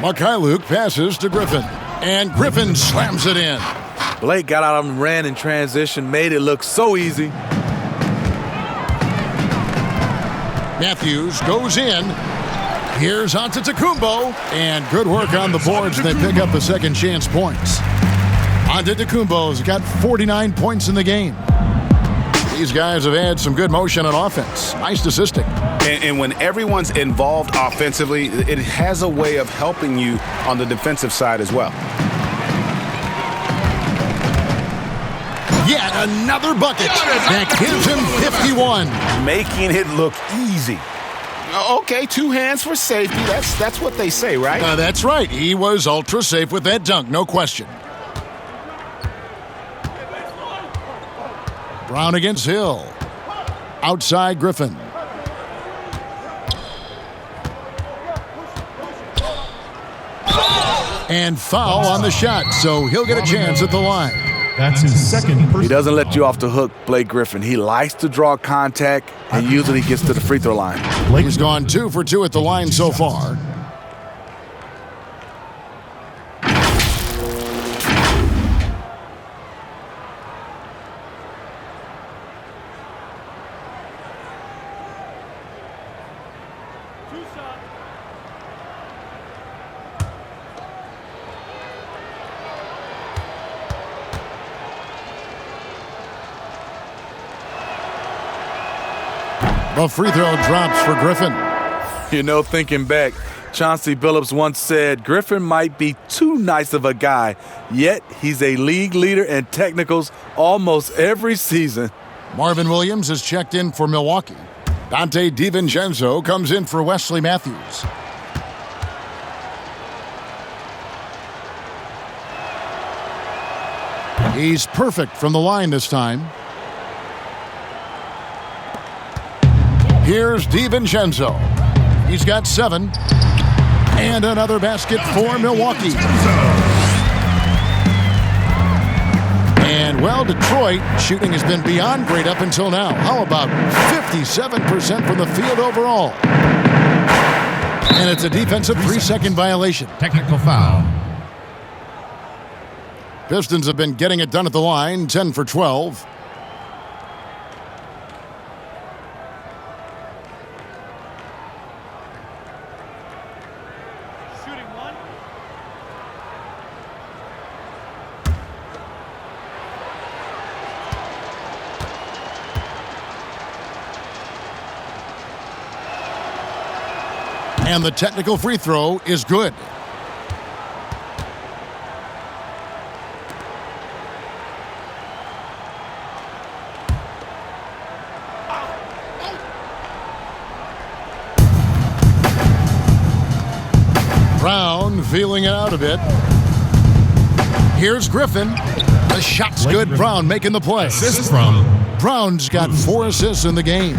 Mikhailuk passes to Griffin, and Griffin slams it in. Blake got out and ran in transition, made it look so easy. Matthews goes in. Here's Antetokounmpo, and good work on the boards. They pick up the second chance points. Antetokounmpo's got 49 points in the game. These guys have had some good motion on offense. Nice assisting. And when everyone's involved offensively, it has a way of helping you on the defensive side as well. Yet another bucket that gives him 51. Making it look easy. Okay, 2 hands for safety. That's what they say, right? That's right. He was ultra safe with that dunk, no question. Brown against Hill. Outside Griffin. And foul on the shot, so he'll get a chance at the line. That's his second. He doesn't let you off the hook, Blake Griffin. He likes to draw contact, and usually he gets to the free throw line. He's gone 2 for 2 at the line so far. The free throw drops for Griffin. You know, thinking back, Chauncey Billups once said Griffin might be too nice of a guy, yet he's a league leader in technicals almost every season. Marvin Williams is checked in for Milwaukee. Dante DiVincenzo comes in for Wesley Matthews. He's perfect from the line this time. Here's DiVincenzo. He's got 7. And another basket for Milwaukee. And, well, Detroit shooting has been beyond great up until now. How about 57% from the field overall? And it's a defensive 3-second violation. Technical foul. Pistons have been getting it done at the line, 10 for 12. And the technical free throw is good. Brown feeling it out a bit. Here's Griffin. The shot's good. Brown making the play. Assist from Brown's got 4 assists in the game.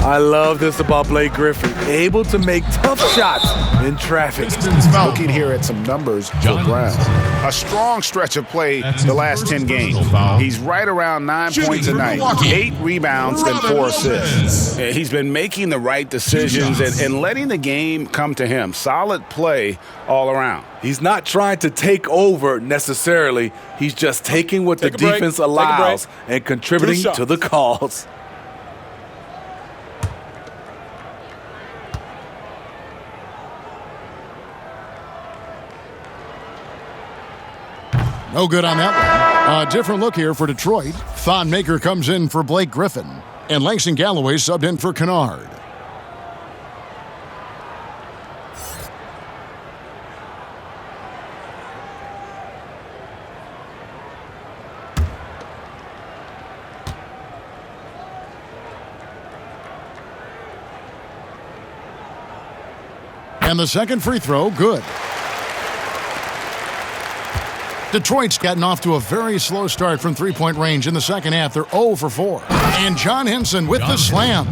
I love this about Blake Griffin, able to make tough shots in traffic. Looking here at some numbers for Brown. A strong stretch of play the last 10 games. He's right around 9 points a night, 8 rebounds, and 4 assists. He's been making the right decisions and letting the game come to him. Solid play all around. He's not trying to take over necessarily. He's just taking what the defense allows and contributing to the calls. No good on that one. A different look here for Detroit. Thon Maker comes in for Blake Griffin. And Langston Galloway subbed in for Kennard. And the second free throw, good. Detroit's gotten off to a very slow start from three-point range in the second half. They're 0 for 4. And John Henson with the slam.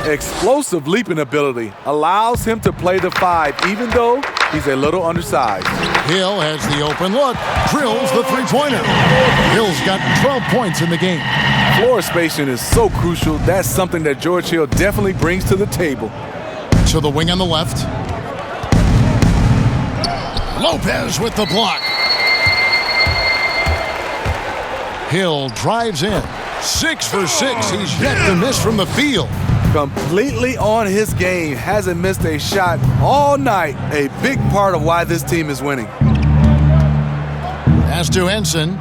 Explosive leaping ability allows him to play the 5, even though he's a little undersized. Hill has the open look, drills the three-pointer. Hill's got 12 points in the game. Floor spacing is so crucial. That's something that George Hill definitely brings to the table. To the wing on the left. Lopez with the block. Hill drives in. 6 for 6. He's yet to miss from the field. Completely on his game. Hasn't missed a shot all night. A big part of why this team is winning. As to Henson.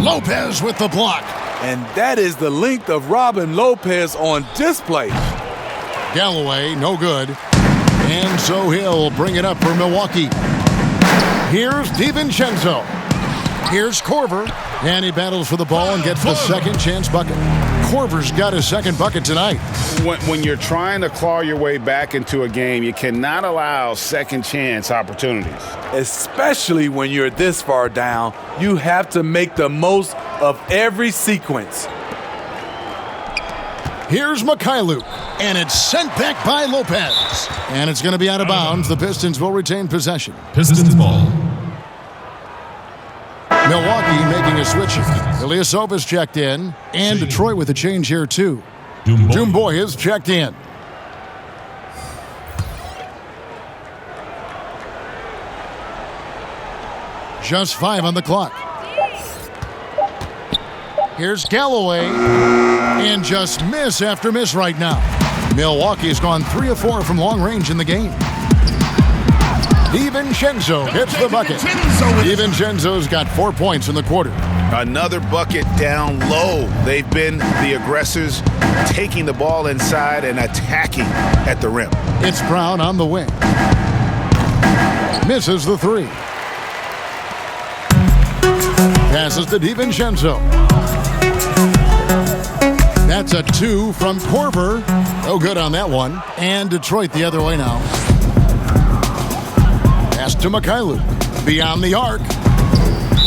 Lopez with the block. And that is the length of Robin Lopez on display. Galloway, no good. And so he'll bring it up for Milwaukee. Here's DiVincenzo. Here's Korver. And he battles for the ball and gets the second chance bucket. Korver's got his second bucket tonight. When you're trying to claw your way back into a game, you cannot allow second chance opportunities. Especially when you're this far down, you have to make the most of every sequence. Here's Mikhailuk, and it's sent back by Lopez. And it's going to be out of bounds. The Pistons will retain possession. Pistons ball. Milwaukee making a switch. Ilyasova's checked in, and Detroit with a change here too. Dumboy is checked in. Just 5 on the clock. Here's Galloway, and just miss after miss right now. Milwaukee's gone 3 of 4 from long range in the game. DiVincenzo hits the bucket. DiVincenzo's got 4 points in the quarter. Another bucket down low. They've been the aggressors, taking the ball inside and attacking at the rim. It's Brown on the wing. Misses the three. Passes to DiVincenzo. That's a 2 from Korver. No good on that one. And Detroit the other way now. Pass to Mikhailu. Beyond the arc.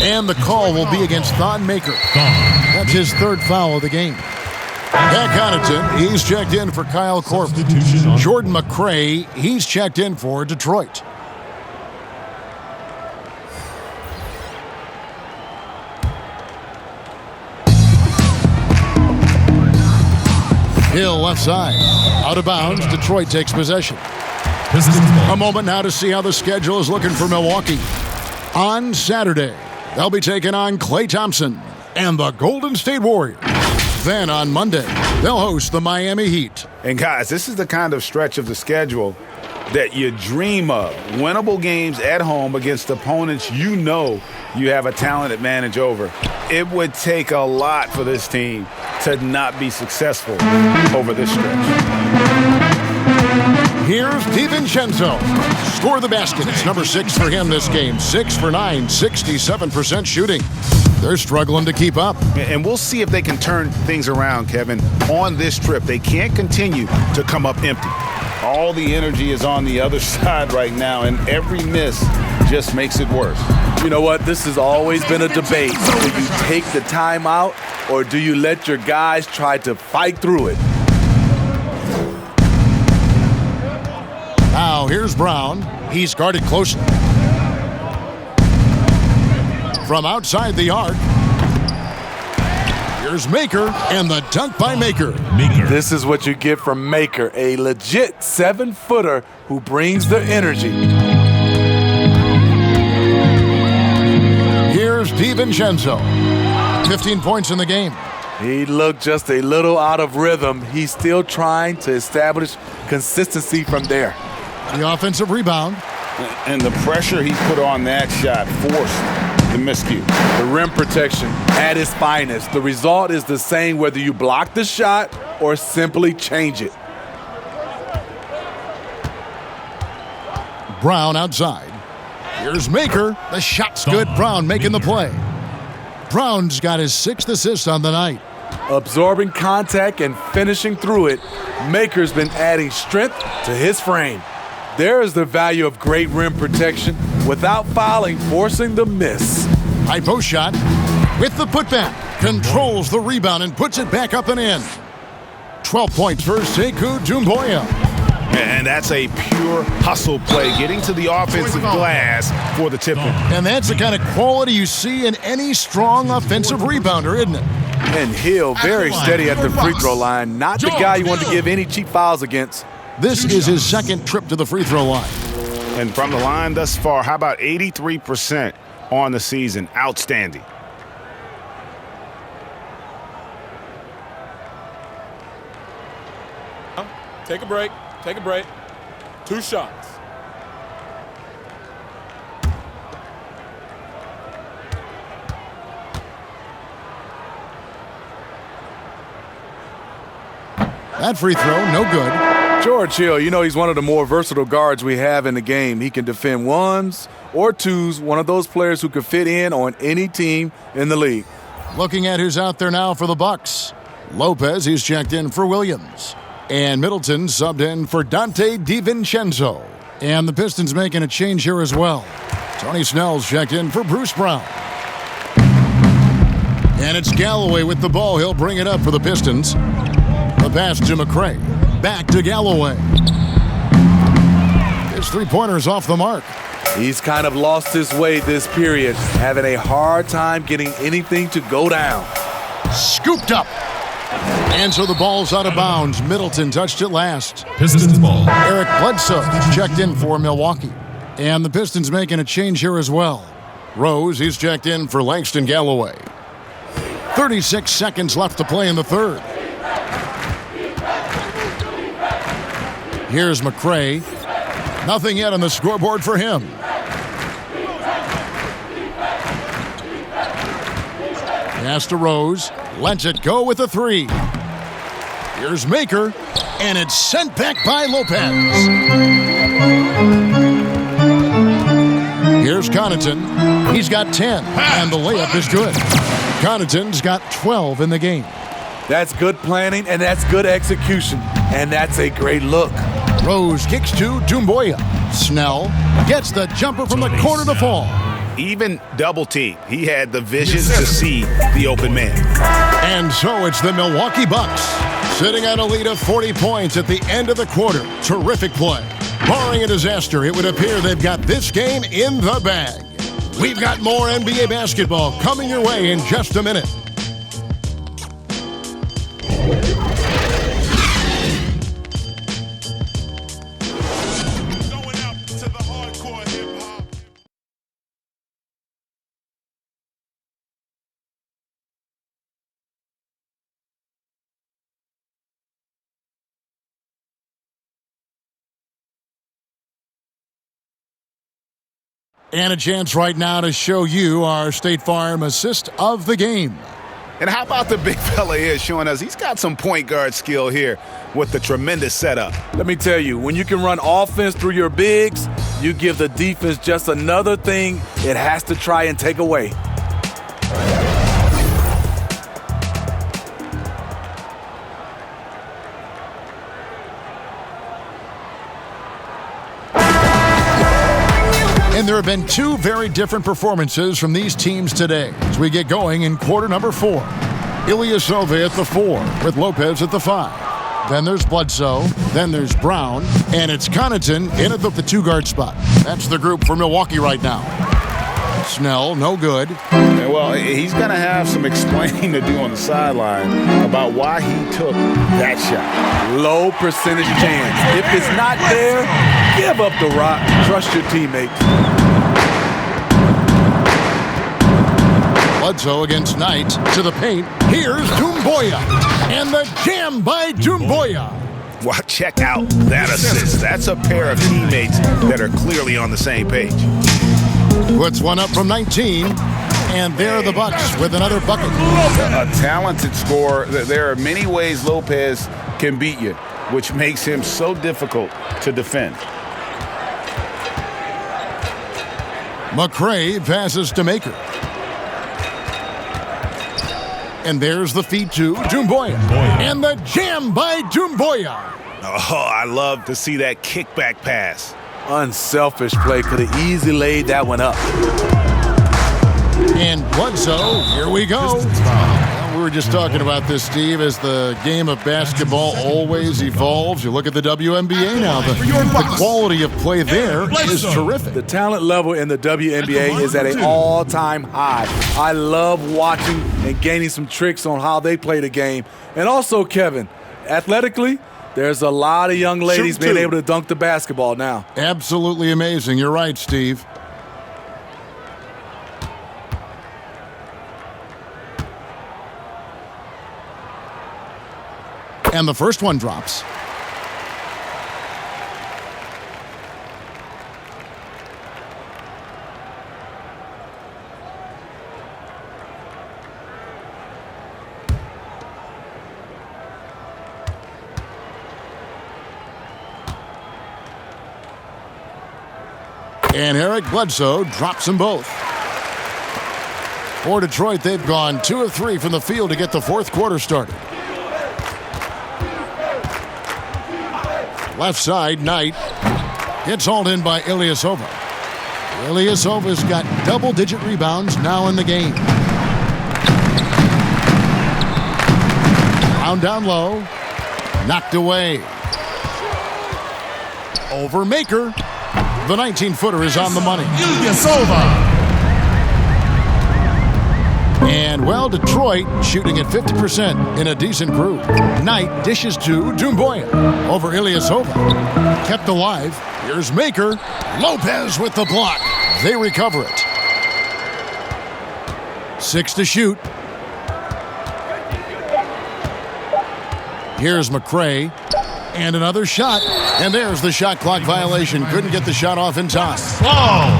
And the call will be against Thon Maker. That's his third foul of the game. Pat Connaughton, he's checked in for Kyle Korver. Jordan McRae, he's checked in for Detroit. Hill left side. Out of bounds. Detroit takes possession. A moment now to see how the schedule is looking for Milwaukee. On Saturday, they'll be taking on Klay Thompson and the Golden State Warriors. Then on Monday, they'll host the Miami Heat. And guys, this is the kind of stretch of the schedule that you dream of. Winnable games at home against opponents you know you have a talent advantage over. It would take a lot for this team to not be successful over this stretch. Here's DiVincenzo. Score the basket. It's number 6 for him this game. 6 for 9, 67% shooting. They're struggling to keep up. And we'll see if they can turn things around, Kevin, on this trip. They can't continue to come up empty. All the energy is on the other side right now, and every miss just makes it worse. You know what? This has always been a debate. Do you take the timeout, or do you let your guys try to fight through it? Now here's Brown. He's guarded closely. From outside the arc, here's Maker, and the dunk by Maker. This is what you get from Maker, a legit 7-footer who brings the energy. Here's DiVincenzo. 15 points in the game. He looked just a little out of rhythm. He's still trying to establish consistency from there. The offensive rebound. And the pressure he put on that shot forced the miscue. The rim protection at its finest. The result is the same whether you block the shot or simply change it. Brown outside. Here's Maker. The shot's good. Brown making the play. Brown's got his 6th assist on the night. Absorbing contact and finishing through it, Maker's been adding strength to his frame. There is the value of great rim protection without fouling, forcing the miss. High post shot with the putback. Controls the rebound and puts it back up and in. 12 points for Sekou Doumbouya. And that's a pure hustle play, getting to the offensive glass for the tip-in. And that's the kind of quality you see in any strong offensive rebounder, isn't it? And Hill very steady at the free throw line. Not the guy you want to give any cheap fouls against. This is his 2nd trip to the free throw line. And from the line thus far, how about 83% on the season? Outstanding. Take a break. Take a break. 2 shots. That free throw, no good. George Hill, you know he's one of the more versatile guards we have in the game. He can defend 1s or 2s, one of those players who can fit in on any team in the league. Looking at who's out there now for the Bucks. Lopez, he's checked in for Williams. And Middleton subbed in for Dante DiVincenzo. And the Pistons making a change here as well. Tony Snell's checked in for Bruce Brown. And it's Galloway with the ball. He'll bring it up for the Pistons. The pass to McRae. Back to Galloway. His three-pointer's off the mark. He's kind of lost his way this period, having a hard time getting anything to go down. Scooped up. And so the ball's out of bounds. Middleton touched it last. Pistons ball. Eric Bledsoe checked in for Milwaukee. And the Pistons making a change here as well. Rose, he's checked in for Langston Galloway. 36 seconds left to play in the third. Here's McRae. Nothing yet on the scoreboard for him. Pass to Rose. Lets it go with a 3. Here's Maker. And it's sent back by Lopez. Here's Connaughton. He's got 10. And the layup is good. Connaughton's got 12 in the game. That's good planning, and that's good execution. And that's a great look. Rose kicks to Doumbouya. Snell gets the jumper from the corner to fall. Even double team, he had the vision to see the open man. And so it's the Milwaukee Bucks sitting at a lead of 40 points at the end of the quarter. Terrific play. Barring a disaster, it would appear they've got this game in the bag. We've got more NBA basketball coming your way in just a minute. And a chance right now to show you our State Farm assist of the game. And how about the big fella here showing us he's got some point guard skill here with the tremendous setup. Let me tell you, when you can run offense through your bigs, you give the defense just another thing it has to try and take away. And there have been two very different performances from these teams today as we get going in quarter number 4. Ilyasova at the 4 with Lopez at the 5. Then there's Bledsoe. Then there's Brown. And it's Connaughton in at the 2-guard spot. That's the group for Milwaukee right now. Snell, no good. Yeah, well, he's going to have some explaining to do on the sideline about why he took that shot. Low percentage chance. If it's not there, give up the rock. Trust your teammates. Bledsoe against Knight to the paint. Here's Doumbouya. And the jam by Doumbouya. Well, check out that assist. That's a pair of teammates that are clearly on the same page. Puts one up from 19. And there are the Bucks with another bucket. A talented scorer. There are many ways Lopez can beat you, which makes him so difficult to defend. McRae passes to Maker. And there's the feed to Doumbouya. And the jam by Doumbouya. Oh, I love to see that kickback pass. Unselfish play. Could have easily laid that one up. And Bledsoe, here we go. We were just talking about this, Steve, as the game of basketball always evolves. You look at the WNBA now. The quality of play there is terrific. The talent level in the WNBA is at an all-time high. I love watching and gaining some tricks on how they play the game. And also, Kevin, athletically, there's a lot of young ladies being able to dunk the basketball now. Absolutely amazing. You're right, Steve. And the first one drops. And Eric Bledsoe drops them both. For Detroit, they've gone 2 of 3 from the field to get the fourth quarter started. Left side, Knight gets hauled in by Ilyasova. Ilyasova's got double-digit rebounds now in the game. Brown down low, knocked away. Over Maker. The 19-footer is on the money. Ilyasova. And, well, Detroit shooting at 50% in a decent group. Knight dishes to Doumbouya over Ilyasova. Kept alive. Here's Maker. Lopez with the block. They recover it. 6 to shoot. Here's McRae. And another shot. And there's the shot clock violation. Couldn't get the shot off in time.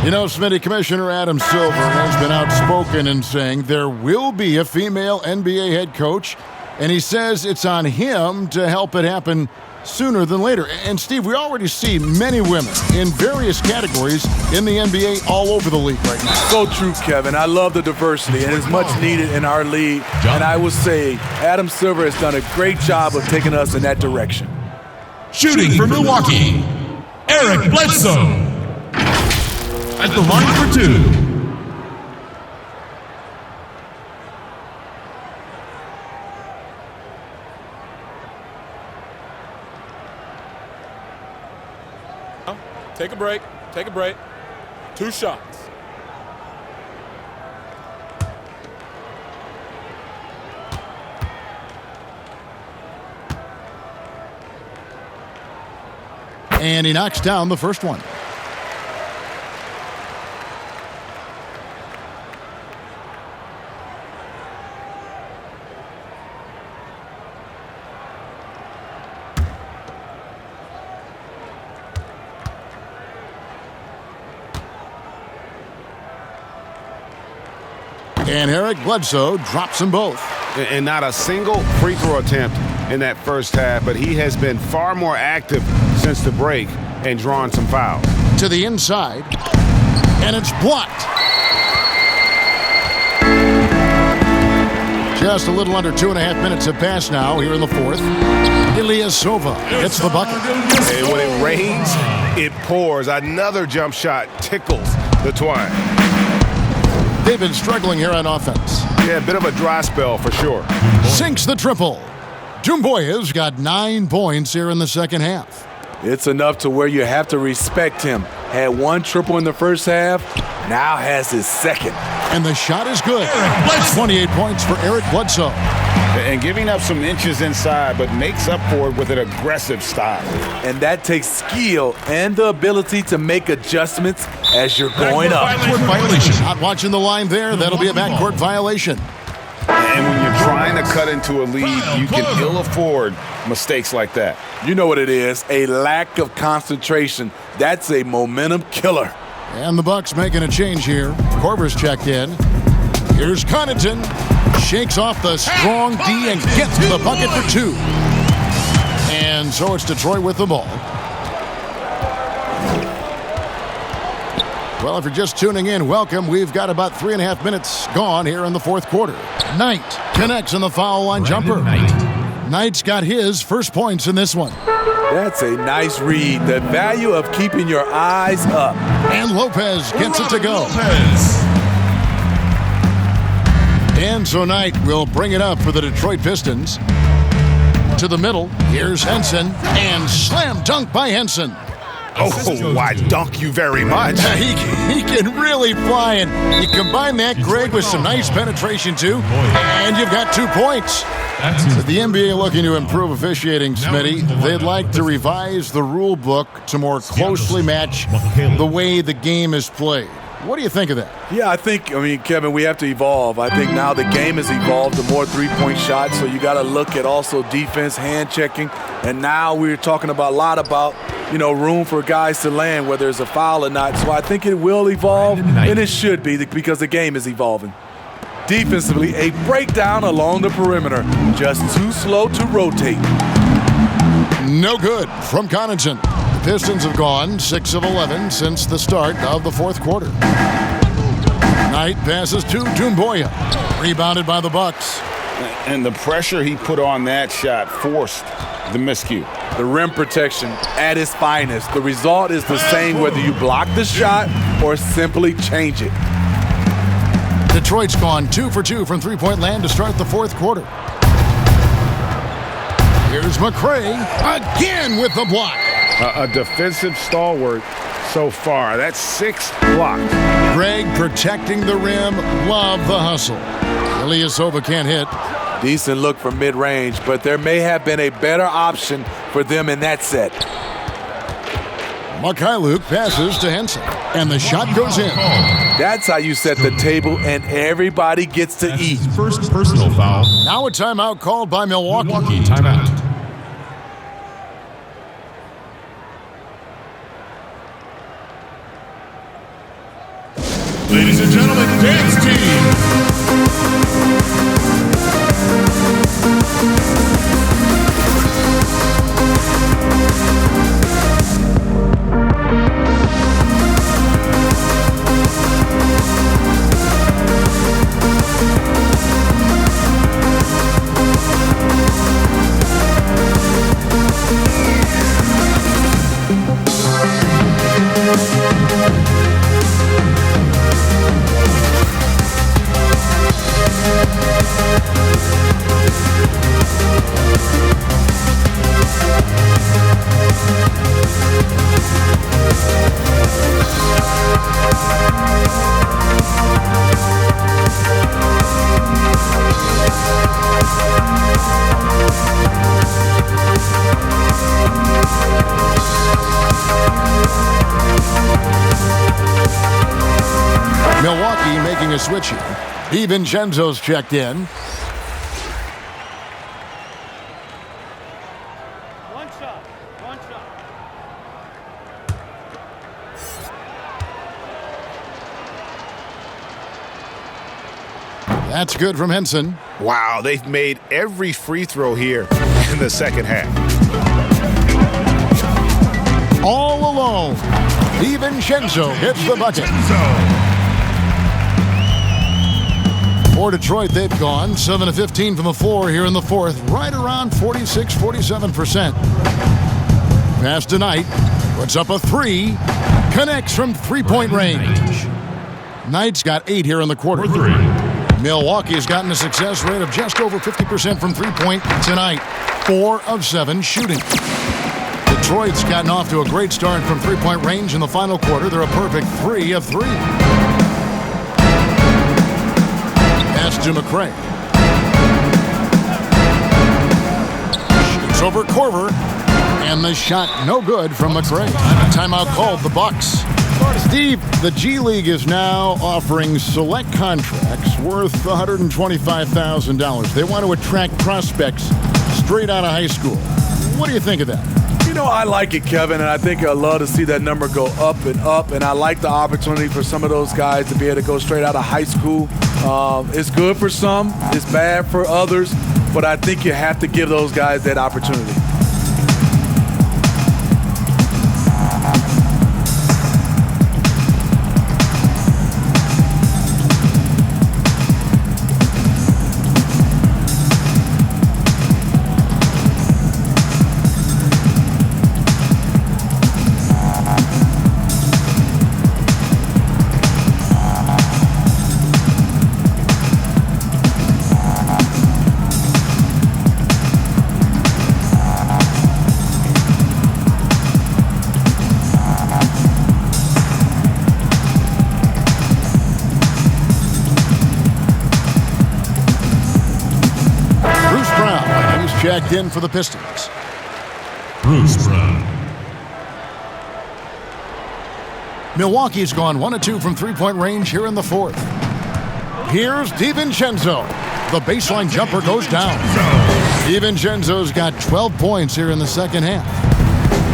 You know, Smitty, Commissioner Adam Silver has been outspoken in saying there will be a female NBA head coach, and he says it's on him to help it happen sooner than later. And, Steve, we already see many women in various categories in the NBA all over the league right now. So true, Kevin. I love the diversity, and it's much needed in our league. And I would say Adam Silver has done a great job of taking us in that direction. Shooting for Milwaukee, Derrick Bledsoe. At the line for 2. Take a break. Take a break. 2 shots. And he knocks down the first one. And Derrick Bledsoe drops them both. And not a single free throw attempt in that first half, but he has been far more active since the break and drawn some fouls. To the inside, and it's blocked. Just a little under 2.5 minutes have passed now here in the fourth. Ilyasova hits the bucket. And when it rains, it pours. Another jump shot tickles the twine. They've been struggling here on offense. Yeah, a bit of a dry spell for sure. Sinks the triple. Doumbouya's got 9 points here in the second half. It's enough to where you have to respect him. Had 1 triple in the first half, now has his second. And the shot is good. 28 points for Derrick Bledsoe. And giving up some inches inside, but makes up for it with an aggressive style. And that takes skill and the ability to make adjustments as you're going up. Not watching the line there. That'll be a backcourt violation. And when you're trying to cut into a lead, you can ill afford mistakes like that. You know what it is, a lack of concentration. That's a momentum killer. And the Bucks making a change here. Korver's checked in. Here's Connaughton. Shakes off the strong D and gets to the bucket for 2. And so it's Detroit with the ball. Well, if you're just tuning in, welcome. We've got about 3.5 minutes gone here in the fourth quarter. Knight connects on the foul line jumper. Knight's got his first points in this one. That's a nice read. The value of keeping your eyes up. And Lopez gets it to go. And so Knight will bring it up for the Detroit Pistons. To the middle, here's Henson, and slam dunk by Henson. Oh, why dunk you very much. He can really fly, and you combine that, Greg, with some nice penetration too, and you've got 2 points. The NBA looking to improve officiating, Smitty. They'd like to revise the rule book to more closely match the way the game is played. What do you think of that? Yeah, I mean, Kevin, we have to evolve. I think now the game has evolved to more three-point shots, so you got to look at also defense, hand checking, and now we're talking a lot about, room for guys to land, whether it's a foul or not. So I think it will evolve, and it should be because the game is evolving. Defensively, a breakdown along the perimeter, just too slow to rotate. No good from Connaughton. The Pistons have gone 6 of 11 since the start of the fourth quarter. Knight passes to Doumbouya. Rebounded by the Bucks. And the pressure he put on that shot forced the miscue. The rim protection at its finest. The result is the same whether you block the shot or simply change it. Detroit's gone 2 for 2 from three-point land to start the fourth quarter. Here's McRae again with the block. A defensive stalwart so far. That's 6 blocks. Greg protecting the rim. Love the hustle. Ilyasova can't hit. Decent look from mid-range, but there may have been a better option for them in that set. Mikhailuk passes to Henson, and the shot goes in. That's how you set the table, and everybody gets to eat. First personal foul. Now a timeout called by Milwaukee. Milwaukee timeout. Dance Team. Milwaukee making a switch here. DiVincenzo's checked in. One shot. That's good from Henson. Wow, they've made every free throw here in the second half. All alone. DiVincenzo hits the bucket. For Detroit, they've gone 7 of 15 from the floor here in the fourth, right around 46-47%. Pass to Knight, puts up a three, connects from three-point range. Knight's got 8 here in the quarter. Milwaukee has gotten a success rate of just over 50% from three-point tonight, 4 of 7 shooting. Detroit's gotten off to a great start from three-point range in the final quarter. They're a perfect 3 of 3. Pass to McRae. Shoots over Korver. And the shot no good from McRae. Timeout called the Bucks. Steve, the G League is now offering select contracts worth $125,000. They want to attract prospects straight out of high school. What do you think of that? You know, I like it, Kevin, and I think I'd love to see that number go up and up, and I like the opportunity for some of those guys to be able to go straight out of high school. It's good for some, it's bad for others, but I think you have to give those guys that opportunity. Checked in for the Pistons. Bruce Brown. Milwaukee's gone 1 of 2 from three-point range here in the fourth. Here's DiVincenzo. The baseline jumper goes down. DiVincenzo's got 12 points here in the second half.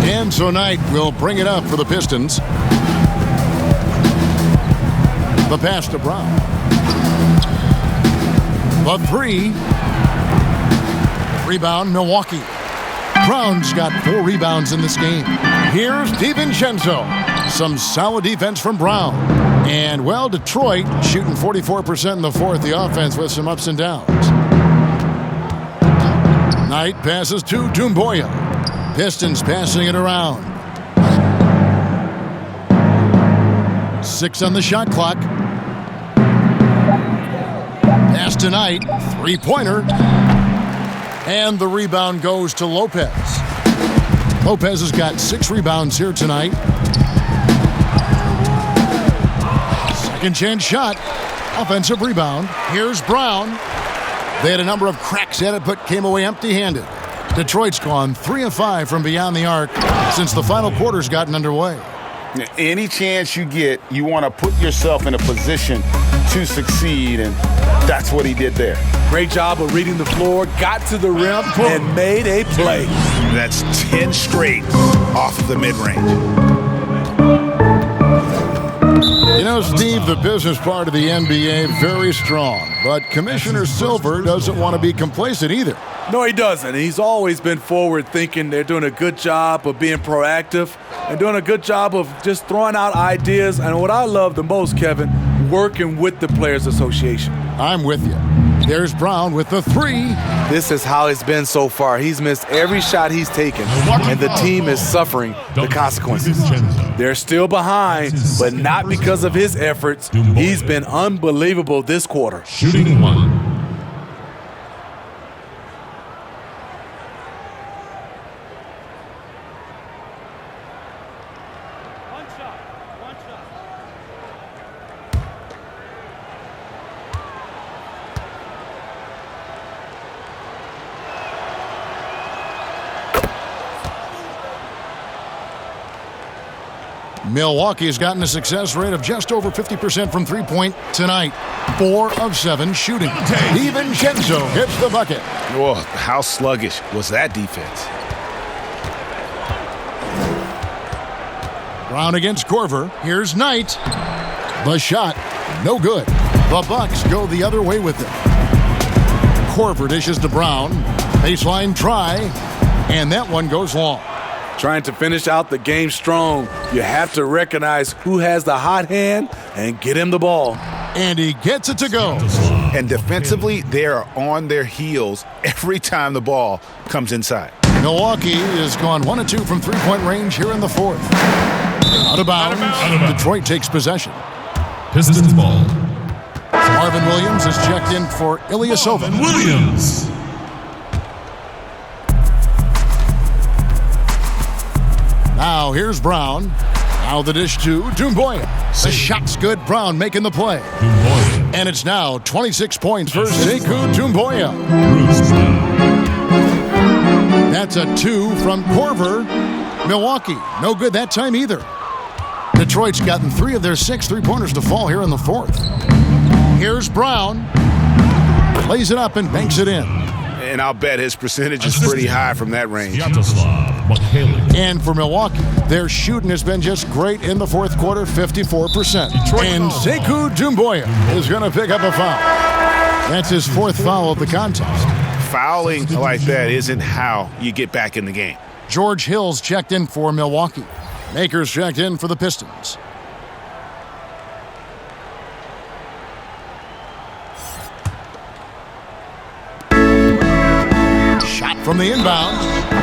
And so Knight will bring it up for the Pistons. The pass to Brown. The three. Rebound, Milwaukee. Brown's got 4 rebounds in this game. Here's DiVincenzo. Some solid defense from Brown. And, well, Detroit shooting 44% in the fourth. The offense with some ups and downs. Knight passes to Doumbouya. Pistons passing it around. 6 on the shot clock. Pass to Knight. Three-pointer. And the rebound goes to Lopez. Lopez has got 6 rebounds here tonight. Second chance shot. Offensive rebound. Here's Brown. They had a number of cracks at it, but came away empty-handed. Detroit's gone 3 of 5 from beyond the arc since the final quarter's gotten underway. Any chance you get, you want to put yourself in a position to succeed, and that's what he did there. Great job of reading the floor, got to the rim, and made a play. That's 10 straight off the mid-range. You You know, Steve, the business part of the NBA, very strong. But Commissioner Silver doesn't want to be complacent either. No, he doesn't. He's always been forward-thinking. They're doing a good job of being proactive and doing a good job of just throwing out ideas. And what I love the most, Kevin, working with the Players Association. I'm with you. There's Brown with the three. This is how it's been so far. He's missed every shot he's taken, and the team is suffering the consequences. They're still behind, but not because of his efforts. He's been unbelievable this quarter. Shooting one. Milwaukee has gotten a success rate of just over 50% from three-point tonight. 4 of 7 shooting. DiVincenzo hits the bucket. Whoa, how sluggish was that defense? Brown against Korver. Here's Knight. The shot, no good. The Bucks go the other way with it. Korver dishes to Brown. Baseline try, and that one goes long. Trying to finish out the game strong, you have to recognize who has the hot hand and get him the ball. And he gets it to go. And defensively, they are on their heels every time the ball comes inside. Milwaukee has gone 1 of 2 from three-point range here in the fourth. Out of bounds. Detroit takes possession. Pistons ball. Marvin Williams is checked in for Ilyasova. Williams. Now here's Brown. Now the dish to Doumbouya. The shot's good. Brown making the play. Doumbouya. And it's now 26 points for Sekou Doumbouya. That's a 2 from Korver. Milwaukee, no good that time either. Detroit's gotten 3 of their 6 three-pointers to fall here in the fourth. Here's Brown. Plays it up and banks it in. And I'll bet his percentage is pretty high from that range. And for Milwaukee, their shooting has been just great in the fourth quarter, 54%. And Sekou Doumbouya is going to pick up a foul. That's his 4th foul of the contest. Fouling like that isn't how you get back in the game. George Hill's checked in for Milwaukee. Makers checked in for the Pistons. Shot from the inbound.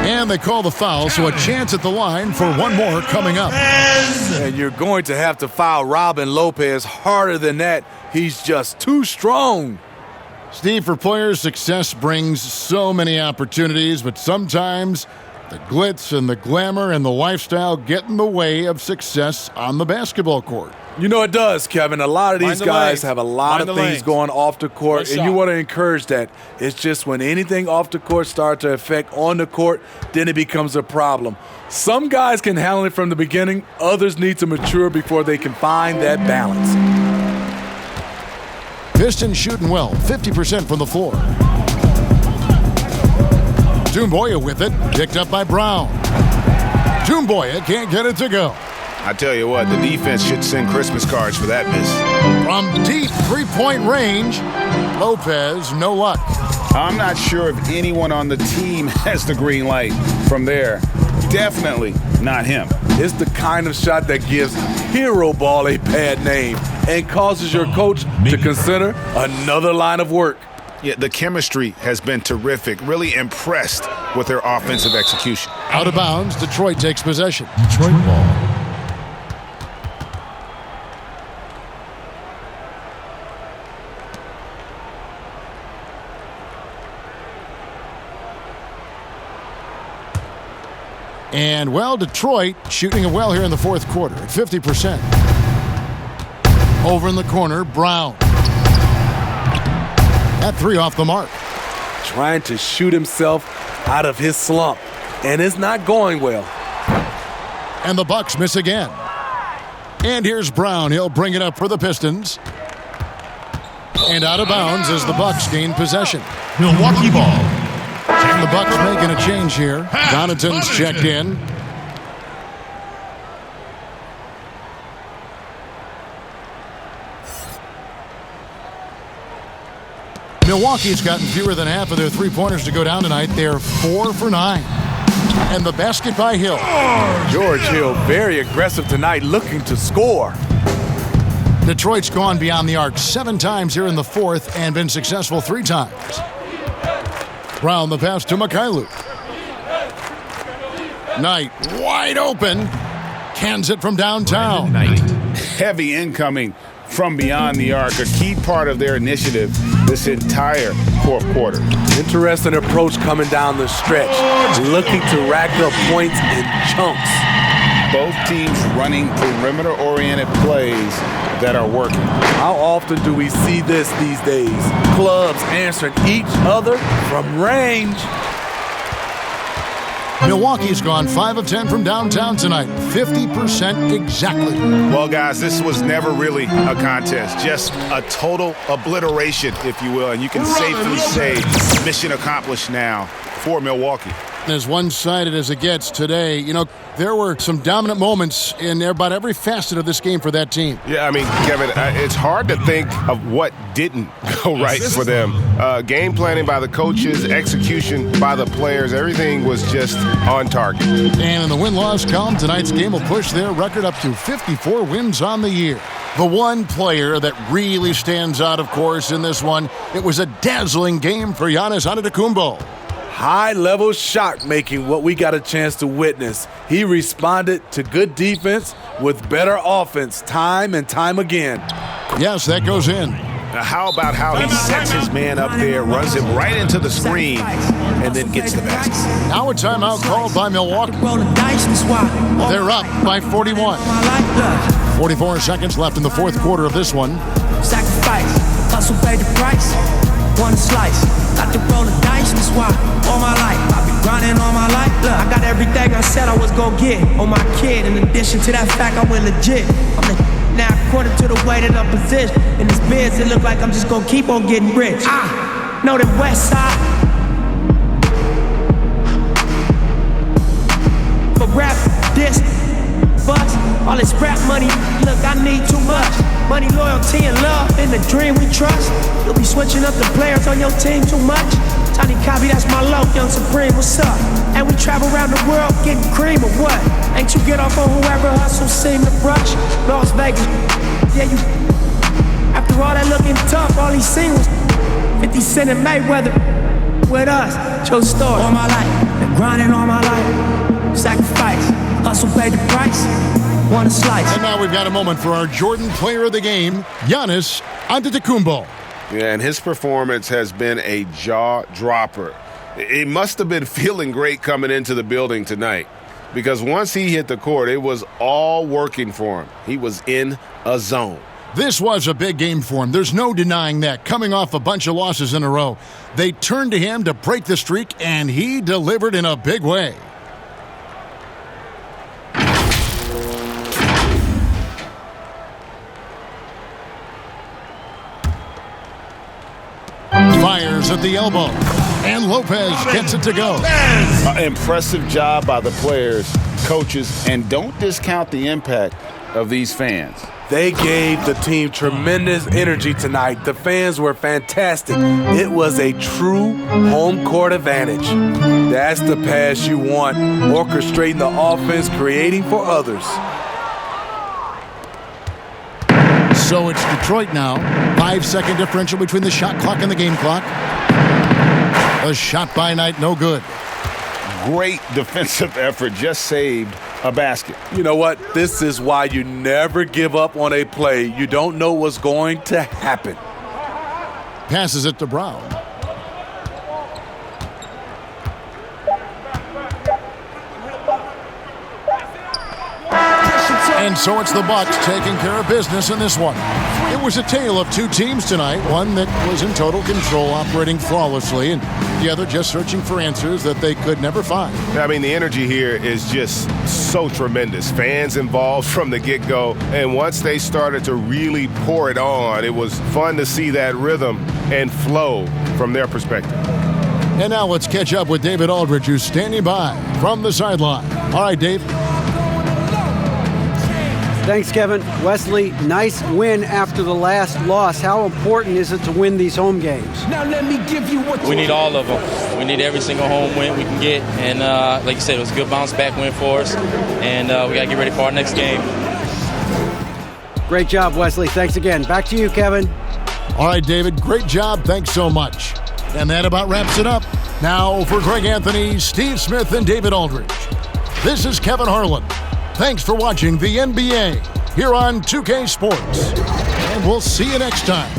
And they call the foul, so a chance at the line for one more coming up. And you're going to have to foul Robin Lopez harder than that. He's just too strong. Steve, for players, success brings so many opportunities, but sometimes the glitz and the glamour and the lifestyle get in the way of success on the basketball court. You know it does, Kevin. A lot of these guys have a lot of things going off the court, and you want to encourage that. It's just when anything off the court starts to affect on the court, then it becomes a problem. Some guys can handle it from the beginning. Others need to mature before they can find that balance. Pistons shooting well, 50% from the floor. Doumbouya with it, picked up by Brown. Doumbouya can't get it to go. I tell you what, the defense should send Christmas cards for that miss. From deep three-point range, Lopez, no luck. I'm not sure if anyone on the team has the green light from there. Definitely not him. It's the kind of shot that gives hero ball a bad name and causes your coach to consider another line of work. Yeah, the chemistry has been terrific. Really impressed with their offensive execution. Out of bounds, Detroit takes possession. Detroit ball. And, well, Detroit shooting it well here in the fourth quarter at 50%. Over in the corner, Brown. That 3 off the mark. Trying to shoot himself out of his slump, and it's not going well. And the Bucks miss again. And here's Brown. He'll bring it up for the Pistons. And out of bounds as the Bucks gain possession. Milwaukee ball. And the Bucks making a change here. Connaughton's checked in. Milwaukee's gotten fewer than half of their three-pointers to go down tonight. They're 4 for 9. And the basket by Hill. George Hill, very aggressive tonight, looking to score. Detroit's gone beyond the arc 7 times here in the fourth and been successful 3 times. Brown the pass to Mikhailuk. Knight wide open. Cans it from downtown. Heavy incoming from beyond the arc, a key part of their initiative this entire fourth quarter. Interesting approach coming down the stretch, looking to rack up points in chunks. Both teams running perimeter-oriented plays that are working. How often do we see this these days? Clubs answering each other from range. Milwaukee's gone 5 of 10 from downtown tonight, 50% exactly. Well, guys, this was never really a contest, just a total obliteration, if you will, and you can safely say mission accomplished now for Milwaukee. As one-sided as it gets today, there were some dominant moments in about every facet of this game for that team. Yeah, I mean, Kevin, it's hard to think of what didn't go right for them. Game planning by the coaches, execution by the players, everything was just on target. And in the win-loss column, tonight's game will push their record up to 54 wins on the year. The one player that really stands out, of course, in this one, it was a dazzling game for Giannis Antetokounmpo. High-level shot making, what we got a chance to witness. He responded to good defense with better offense time and time again. Yes, that goes in. Now, how about how he sets his man up there, runs him right into the screen, and then gets the basket? Now a timeout called by Milwaukee. They're up by 41. 44 seconds left in the fourth quarter of this one. Sacrifice, hustle, pay the price. One slice, got to roll the dice, that's why all my life I've been grinding all my life. Look, I got everything I said I was gonna get on my kid. In addition to that fact, I went legit. I'm the now according to the way that I'm positioned in this biz, it look like I'm just gonna keep on getting rich. I know the west side. For rap, this, bust, all this rap money. Look, I need too much. Money, loyalty, and love in the dream we trust. You'll be switching up the players on your team too much. Tiny copy, that's my low, Young Supreme, what's up? And we travel around the world getting cream or what? Ain't you get off on whoever hustles seem to brush? Las Vegas, yeah, you. After all that looking tough, all he seen was 50 Cent and Mayweather with us. Your story. All my life, been grinding all my life. Sacrifice, hustle, pay the price. Want a slice. And now we've got a moment for our Jordan player of the game, Giannis Antetokounmpo. Yeah, and his performance has been a jaw-dropper. He must have been feeling great coming into the building tonight because once he hit the court, it was all working for him. He was in a zone. This was a big game for him. There's no denying that. Coming off a bunch of losses in a row, they turned to him to break the streak, and he delivered in a big way. Fires at the elbow, and Lopez gets it to go. Impressive job by the players, coaches, and don't discount the impact of these fans. They gave the team tremendous energy tonight. The fans were fantastic. It was a true home court advantage. That's the pass you want, orchestrating the offense, creating for others. So it's Detroit now. 5-second differential between the shot clock and the game clock. A shot by Knight, no good. Great defensive effort, just saved a basket. You know what? This is why you never give up on a play. You don't know what's going to happen. Passes it to Brown. And so it's the Bucks taking care of business in this one. It was a tale of two teams tonight, one that was in total control, operating flawlessly, and the other just searching for answers that they could never find. I mean, the energy here is just so tremendous. Fans involved from the get-go, and once they started to really pour it on, it was fun to see that rhythm and flow from their perspective. And now let's catch up with David Aldridge, who's standing by from the sideline. All right, Dave. Thanks, Kevin. Wesley, nice win after the last loss. How important is it to win these home games? Now let me give you what we need all of them. We need every single home win we can get. And like you said, it was a good bounce back win for us. And we got to get ready for our next game. Great job, Wesley. Thanks again. Back to you, Kevin. All right, David, great job. Thanks so much. And that about wraps it up. Now for Greg Anthony, Steve Smith, and David Aldridge, this is Kevin Harlan. Thanks for watching the NBA here on 2K Sports. And we'll see you next time.